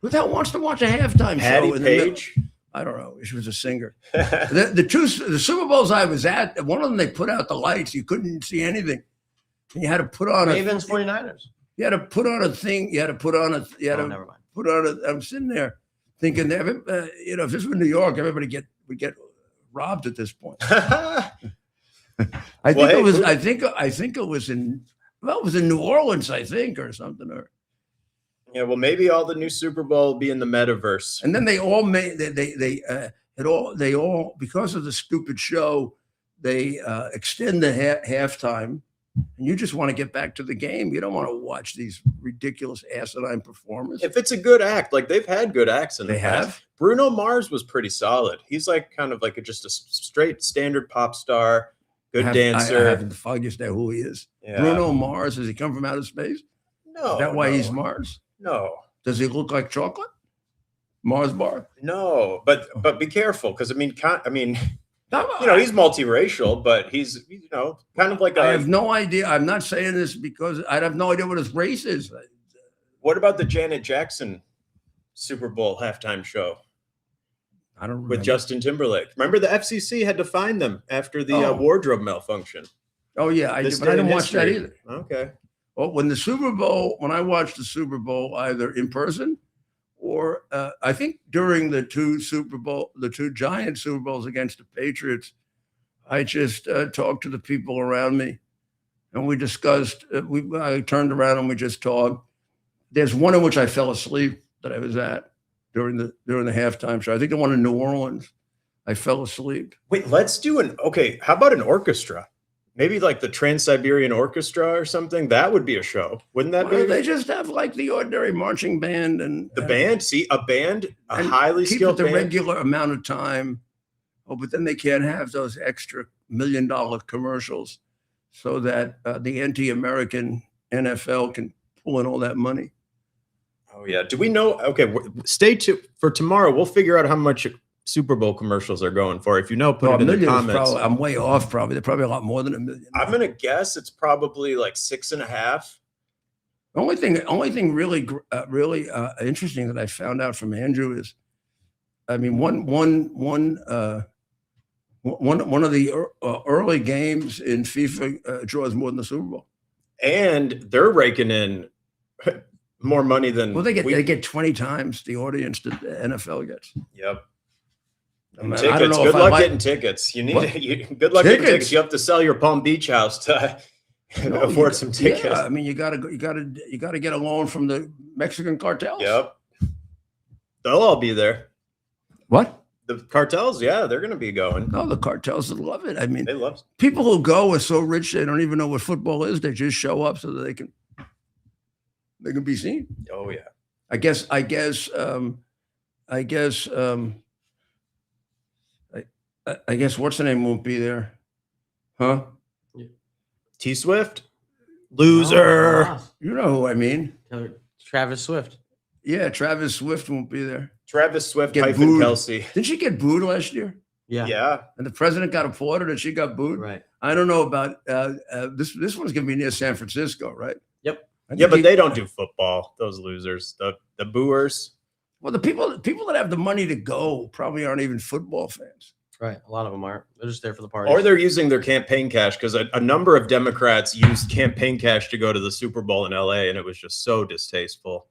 Who the hell wants to watch a halftime show? Patty Page? I don't know. She was a singer. the Super Bowls I was at, one of them they put out the lights. You couldn't see anything. And you had to put on Ravens 49ers. You had to put on a thing. You had to put on a. Never mind. Put on a. I'm sitting there thinking, if this was New York, everybody would get robbed at this point. I think Well, hey, it was. who- I think it was in. Well, it was in New Orleans, I think, or something. Or Yeah, well, maybe all the new Super Bowl will be in the metaverse. and then they all made they all because of the stupid show. They extend the halftime, and you just want to get back to the game. You don't want to watch these ridiculous asinine performances. If it's a good act, like they've had good acts in the They past. have? Bruno Mars was pretty solid. He's like kind of like just a straight standard pop star, good I dancer. haven't the foggiest idea who he is. Yeah. Bruno Mars. Does he come from outer space? No, Is that why no, he's Mars? No, Does he look like chocolate? Mars bar? no, but be careful because I mean, No, you know, he's multiracial, but he's kind of like I a. have no idea. I'm not saying this because I have no idea what his race is. What about the Janet Jackson Super Bowl halftime show I don't remember. with Justin Timberlake? Remember the FCC had to fine them after the Oh. wardrobe malfunction. Oh yeah, This but I day in didn't watch that history. either. Okay. Well, when I watched the Super Bowl either in person or I think during the two giant Super Bowls against the Patriots, I just talked to the people around me, and we discussed. I turned around and we just talked. There's one in which I fell asleep that I was at during the halftime show. I think the one in New Orleans. I fell asleep. Wait, let's do okay. How about an orchestra? Maybe like the Trans-Siberian Orchestra or something. That would be a show, wouldn't that Well, be? they just have like the ordinary marching band and The band, see, a band, a and highly keep skilled it the band. regular amount of time. Oh, but then they can't have those extra $1 million commercials, so that the anti-American NFL can pull in all that money. Oh yeah. Do we know? Okay, stay tuned for tomorrow. We'll figure out how much Super Bowl commercials are going for. If you know, put Well, it in the $1 million is comments. probably, I'm way off. Probably they're probably a lot more than $1 million. I'm gonna guess it's probably like 6.5. The only thing really interesting that I found out from Andrew is, I mean, one of the early games in FIFA draws more than the Super Bowl. And they're raking in more money than Well, they get 20 times the audience that the NFL gets. Yep. I mean, Tickets. I don't know Good if I luck like- getting tickets. You need What? good luck getting Tickets? tickets. You have to sell your Palm Beach house to No, afford some tickets. Yeah, I mean, you gotta get a loan from the Mexican cartels. Yep. They'll all be there. What? The cartels, yeah, they're gonna be going. No, the cartels would love it. I mean, They love people who go are so rich they don't even know what football is. They just show up so that they can be seen. oh yeah. I guess what's the name won't be there, huh? T Swift. Loser. Oh, You know who I mean? Travis Swift. Yeah, Travis Swift won't be there. Travis Swift Get hyphen booed. Kelsey. Didn't she get booed last year? Yeah. Yeah. And the president got applauded and she got booed. Right. I don't know about this. This one's gonna be near San Francisco, right? Yep. I Yeah, think but he- they don't do football, those losers. The booers. Well, the people that have the money to go probably aren't even football fans. Right. A lot of them aren't. They're just there for the party. Or they're using their campaign cash because a number of Democrats used campaign cash to go to the Super Bowl in LA, and it was just so distasteful.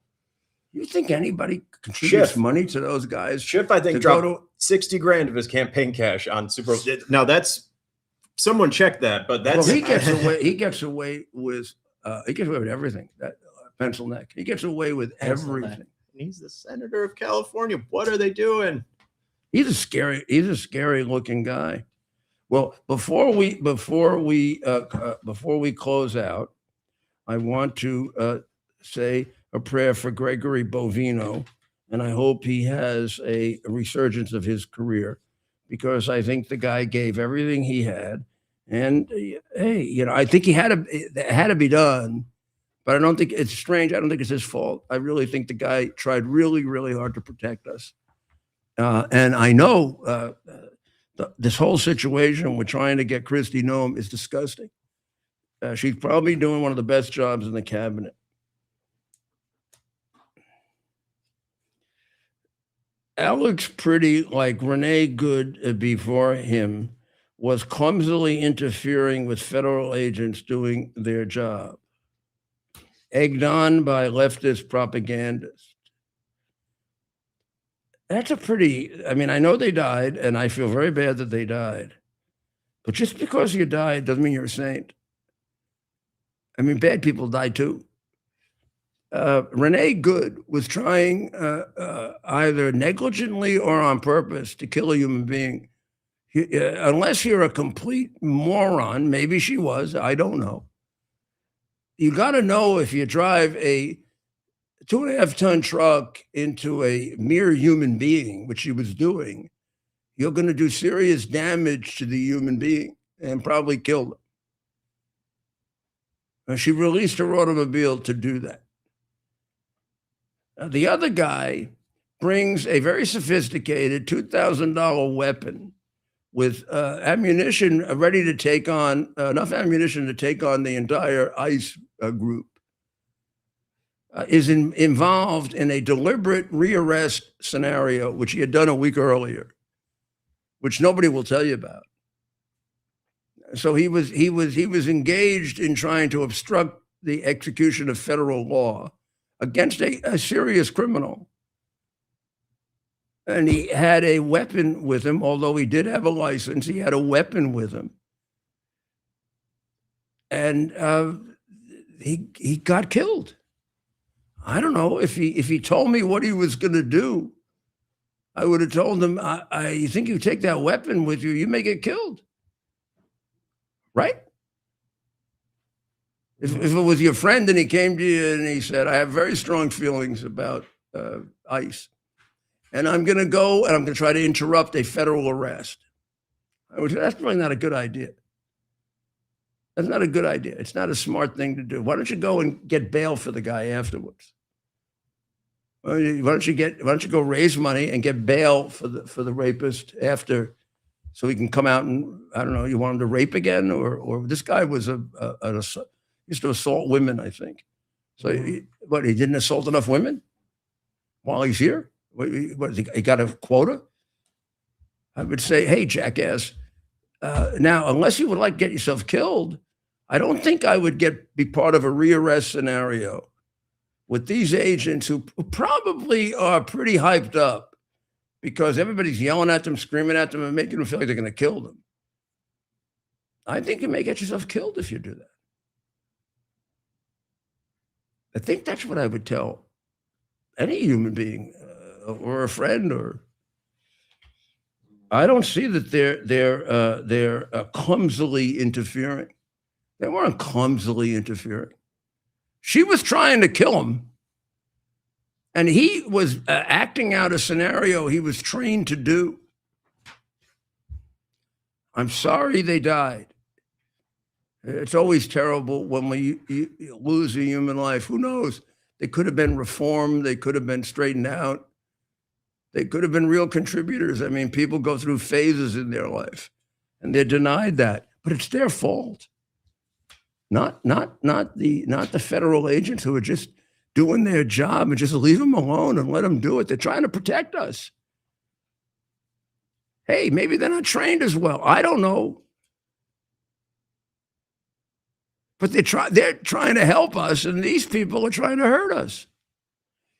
You think anybody contributes Schiff. money to those guys? Schiff, I think, to go dropped 60 grand of his campaign cash on Super Bowl. Now that's someone check that, but that's Well, he gets away. He gets away with everything. That pencil neck. He gets away with Pencil neck. everything. He's the senator of California. What are they doing? He's a scary looking guy. Well, before we close out, I want to say a prayer for Gregory Bovino, and I hope he has a resurgence of his career, because I think the guy gave everything he had, and hey, I think it had to be done, but I don't think it's strange. I don't think it's his fault. I really think the guy tried really, really hard to protect us. And I know this whole situation with trying to get Kristi Noem is disgusting. She's probably doing one of the best jobs in the cabinet. Alex Pretty, like Renee Good before him, was clumsily interfering with federal agents doing their job, egged on by leftist propagandists. That's I mean, I know they died, and I feel very bad that they died. But just because you die doesn't mean you're a saint. I mean, bad people die too. Renee Good was trying either negligently or on purpose to kill a human being. Unless you're a complete moron, maybe she was, I don't know. You got to know if you drive a 2.5-ton truck into a mere human being, which she was doing, you're going to do serious damage to the human being and probably kill them. And she released her automobile to do that. The other guy brings a very sophisticated $2,000 weapon with ammunition ready to take on, enough ammunition to take on the entire ICE group, is involved in a deliberate rearrest scenario, which he had done a week earlier, which nobody will tell you about. So he was engaged in trying to obstruct the execution of federal law against a serious criminal. And he had a weapon with him, although he did have a license, he had a weapon with him. And he got killed. I don't know if he told me what he was going to do, I would have told him, you think you take that weapon with you, you may get killed. Right? If it was your friend and he came to you and he said, I have very strong feelings about ICE, and I'm going to go and I'm going to try to interrupt a federal arrest, I would say, that's probably not a good idea. That's not a good idea. It's not a smart thing to do. Why don't you go and get bail for the guy afterwards? Why don't you go raise money and get bail for the rapist after, so he can come out and, I don't know, you want him to rape again, or this guy was used to assault women, I think. So he didn't assault enough women while he's here? He got a quota? I would say, hey, jackass. Now, unless you would like to get yourself killed, I don't think I would be part of a rearrest scenario with these agents who probably are pretty hyped up because everybody's yelling at them, screaming at them, and making them feel like they're going to kill them. I think you may get yourself killed if you do that. I think that's what I would tell any human being or a friend. Or I don't see that they're clumsily interfering. They weren't clumsily interfering. She was trying to kill him, and he was acting out a scenario he was trained to do. I'm sorry they died. It's always terrible when you lose a human life. Who knows? They could have been reformed. They could have been straightened out. They could have been real contributors. I mean, people go through phases in their life, and they're denied that. But it's their fault. Not the federal agents who are just doing their job, and just leave them alone and let them do it. They're trying to protect us. Hey, maybe they're not trained as well. I don't know. But they're trying to help us, and these people are trying to hurt us.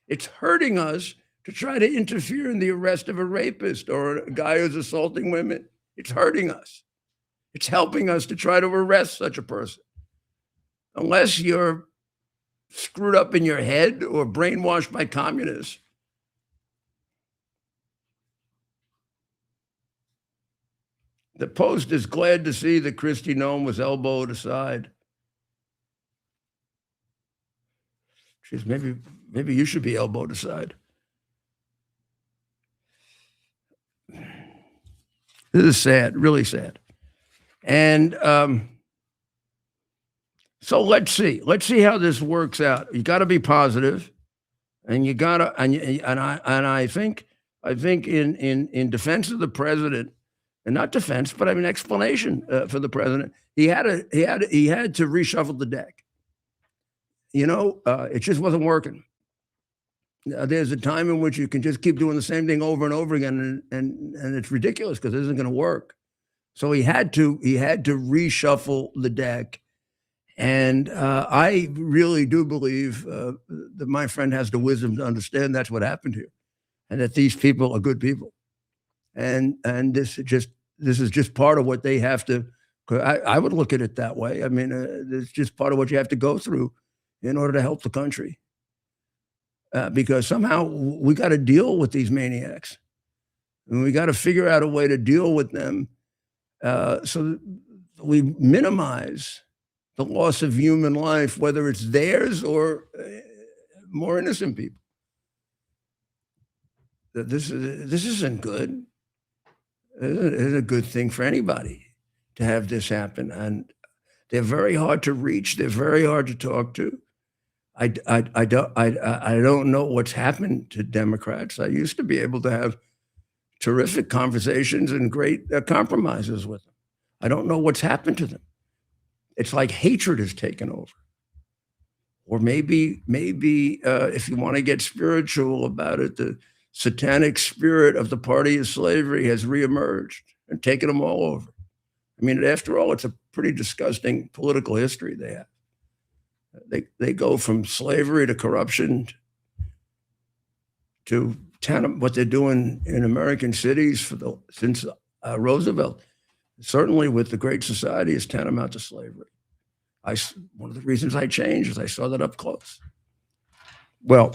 It's hurting us to try to interfere in the arrest of a rapist or a guy who's assaulting women. It's hurting us. It's helping us to try to arrest such a person. Unless you're screwed up in your head or brainwashed by communists. The Post is glad to see that Kristi Noem was elbowed aside. She says, maybe you should be elbowed aside. This is sad, really sad. And so let's see how this works out. You got to be positive, and you got to, and I think in defense of the president, and not defense, but I mean explanation for the president, he had to reshuffle the deck. You know, it just wasn't working. There's a time in which you can just keep doing the same thing over and over again, and it's ridiculous because it isn't going to work. So he had to reshuffle the deck. And I really do believe that my friend has the wisdom to understand that's what happened here, and that these people are good people. And this just this is just part of what they have to. I would look at it that way. I mean, it's just part of what you have to go through in order to help the country. Because somehow we got to deal with these maniacs, and we got to figure out a way to deal with them so that we minimize the loss of human life, whether it's theirs or more innocent people. This isn't good. It isn't a good thing for anybody to have this happen, and they're very hard to reach. They're very hard to talk to. I don't know what's happened to Democrats. I used to be able to have terrific conversations and great compromises with them. I don't know what's happened to them. It's like hatred has taken over. Or maybe if you want to get spiritual about it, the satanic spirit of the party of slavery has reemerged and taken them all over. I mean, after all, it's a pretty disgusting political history they have. They go from slavery to corruption to what they're doing in American cities since Roosevelt. Certainly with the Great Society is tantamount to slavery. One of the reasons I changed is I saw that up close. Well,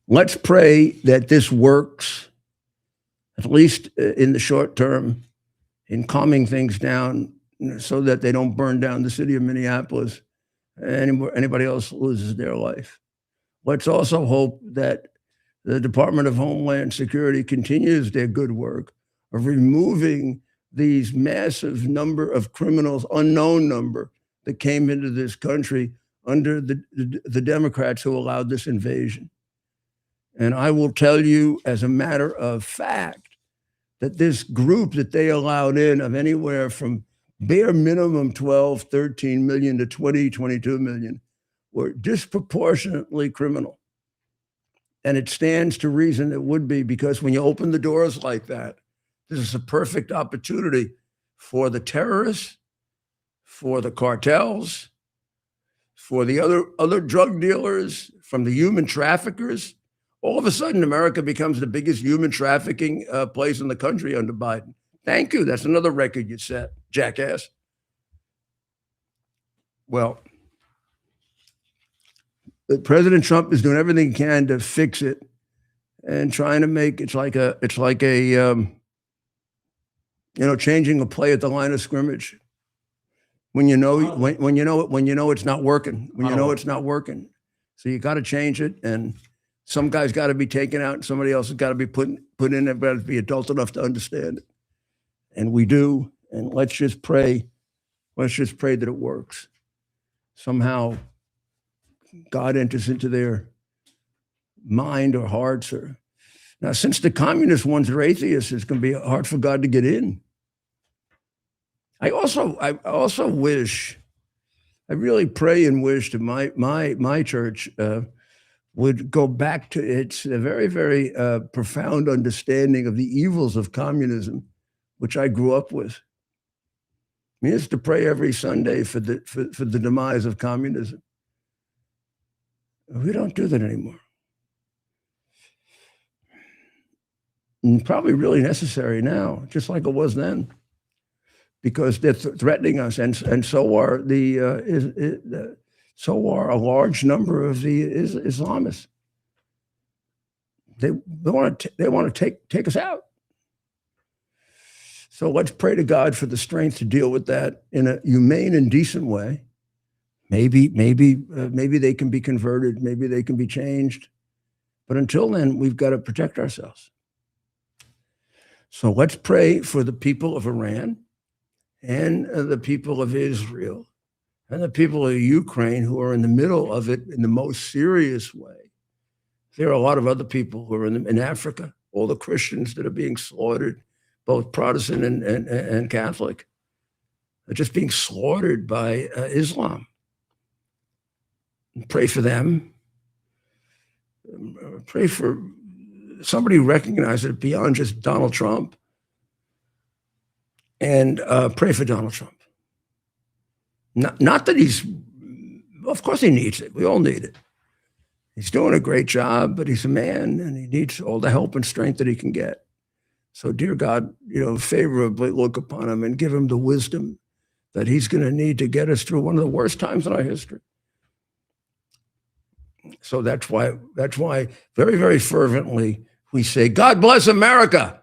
let's pray that this works, at least in the short term, in calming things down so that they don't burn down the city of Minneapolis and anybody else loses their life. Let's also hope that the Department of Homeland Security continues their good work of removing these massive number of criminals, unknown number, that came into this country under the Democrats who allowed this invasion. And I will tell you, as a matter of fact, that this group that they allowed in of anywhere from bare minimum 12, 13 million to 20, 22 million were disproportionately criminal. And it stands to reason it would be, because when you open the doors like that, this is a perfect opportunity for the terrorists, for the cartels, for the other drug dealers, from the human traffickers. All of a sudden, America becomes the biggest human trafficking place in the country under Biden. Thank you. That's another record you set, jackass. Well, President Trump is doing everything he can to fix it and trying to make it's like a changing a play at the line of scrimmage. When you know it's not working. It's not working. So you got to change it, and some guy's got to be taken out, and somebody else has got to be put in. They've got to be adult enough to understand it, and we do. And let's just pray. Let's just pray that it works. Somehow, God enters into their mind or hearts. Now, since the communist ones are atheists, it's going to be hard for God to get in. I also wish, I really pray and wish that my church would go back to its very, very profound understanding of the evils of communism, which I grew up with. I mean, it's to pray every Sunday for the demise of communism. We don't do that anymore. And probably really necessary now, just like it was then, because they're threatening us, and so are a large number of the Islamists. They want to take us out. So let's pray to God for the strength to deal with that in a humane and decent way. Maybe they can be converted. Maybe they can be changed. But until then, we've got to protect ourselves. So let's pray for the people of Iran and the people of Israel and the people of Ukraine who are in the middle of it in the most serious way. There are a lot of other people who are in Africa, all the Christians that are being slaughtered, both Protestant and Catholic, are just being slaughtered by Islam. Pray for them. Pray for somebody who recognizes it beyond just Donald Trump. And pray for Donald Trump. Not that of course he needs it. We all need it. He's doing a great job, but he's a man and he needs all the help and strength that he can get. So, dear God, favorably look upon him and give him the wisdom that he's going to need to get us through one of the worst times in our history. So that's why very, very fervently we say, God bless America.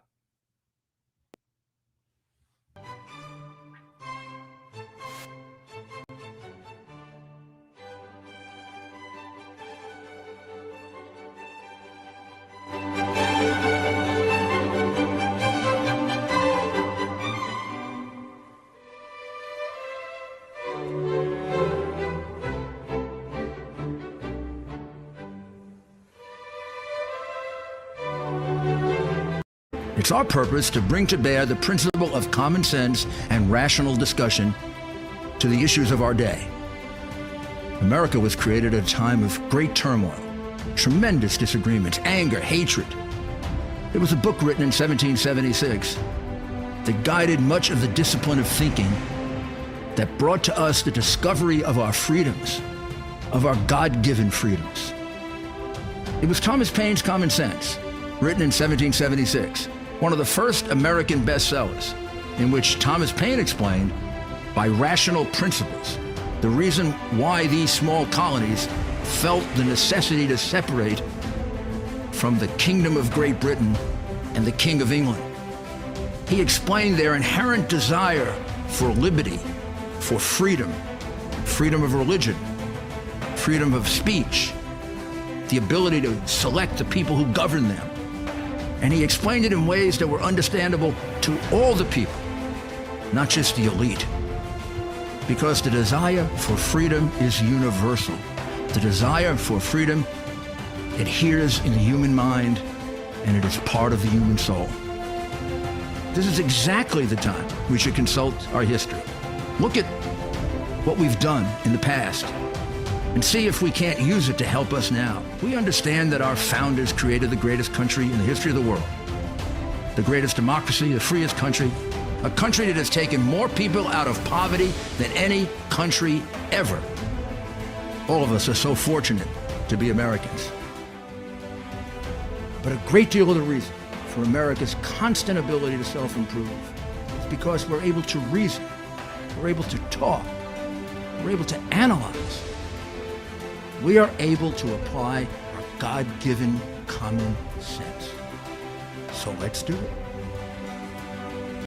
It's our purpose to bring to bear the principle of common sense and rational discussion to the issues of our day. America was created at a time of great turmoil, tremendous disagreements, anger, hatred. There was a book written in 1776 that guided much of the discipline of thinking that brought to us the discovery of our freedoms, of our God-given freedoms. It was Thomas Paine's Common Sense, written in 1776. One of the first American bestsellers, in which Thomas Paine explained, by rational principles, the reason why these small colonies felt the necessity to separate from the Kingdom of Great Britain and the King of England. He explained their inherent desire for liberty, for freedom, freedom of religion, freedom of speech, the ability to select the people who govern them. And he explained it in ways that were understandable to all the people, not just the elite. Because the desire for freedom is universal. The desire for freedom adheres in the human mind, and it is part of the human soul. This is exactly the time we should consult our history. Look at what we've done in the past and see if we can't use it to help us now. We understand that our founders created the greatest country in the history of the world, the greatest democracy, the freest country, a country that has taken more people out of poverty than any country ever. All of us are so fortunate to be Americans. But a great deal of the reason for America's constant ability to self-improve is because we're able to reason, we're able to talk, we're able to analyze. We are able to apply our God-given common sense. So let's do it.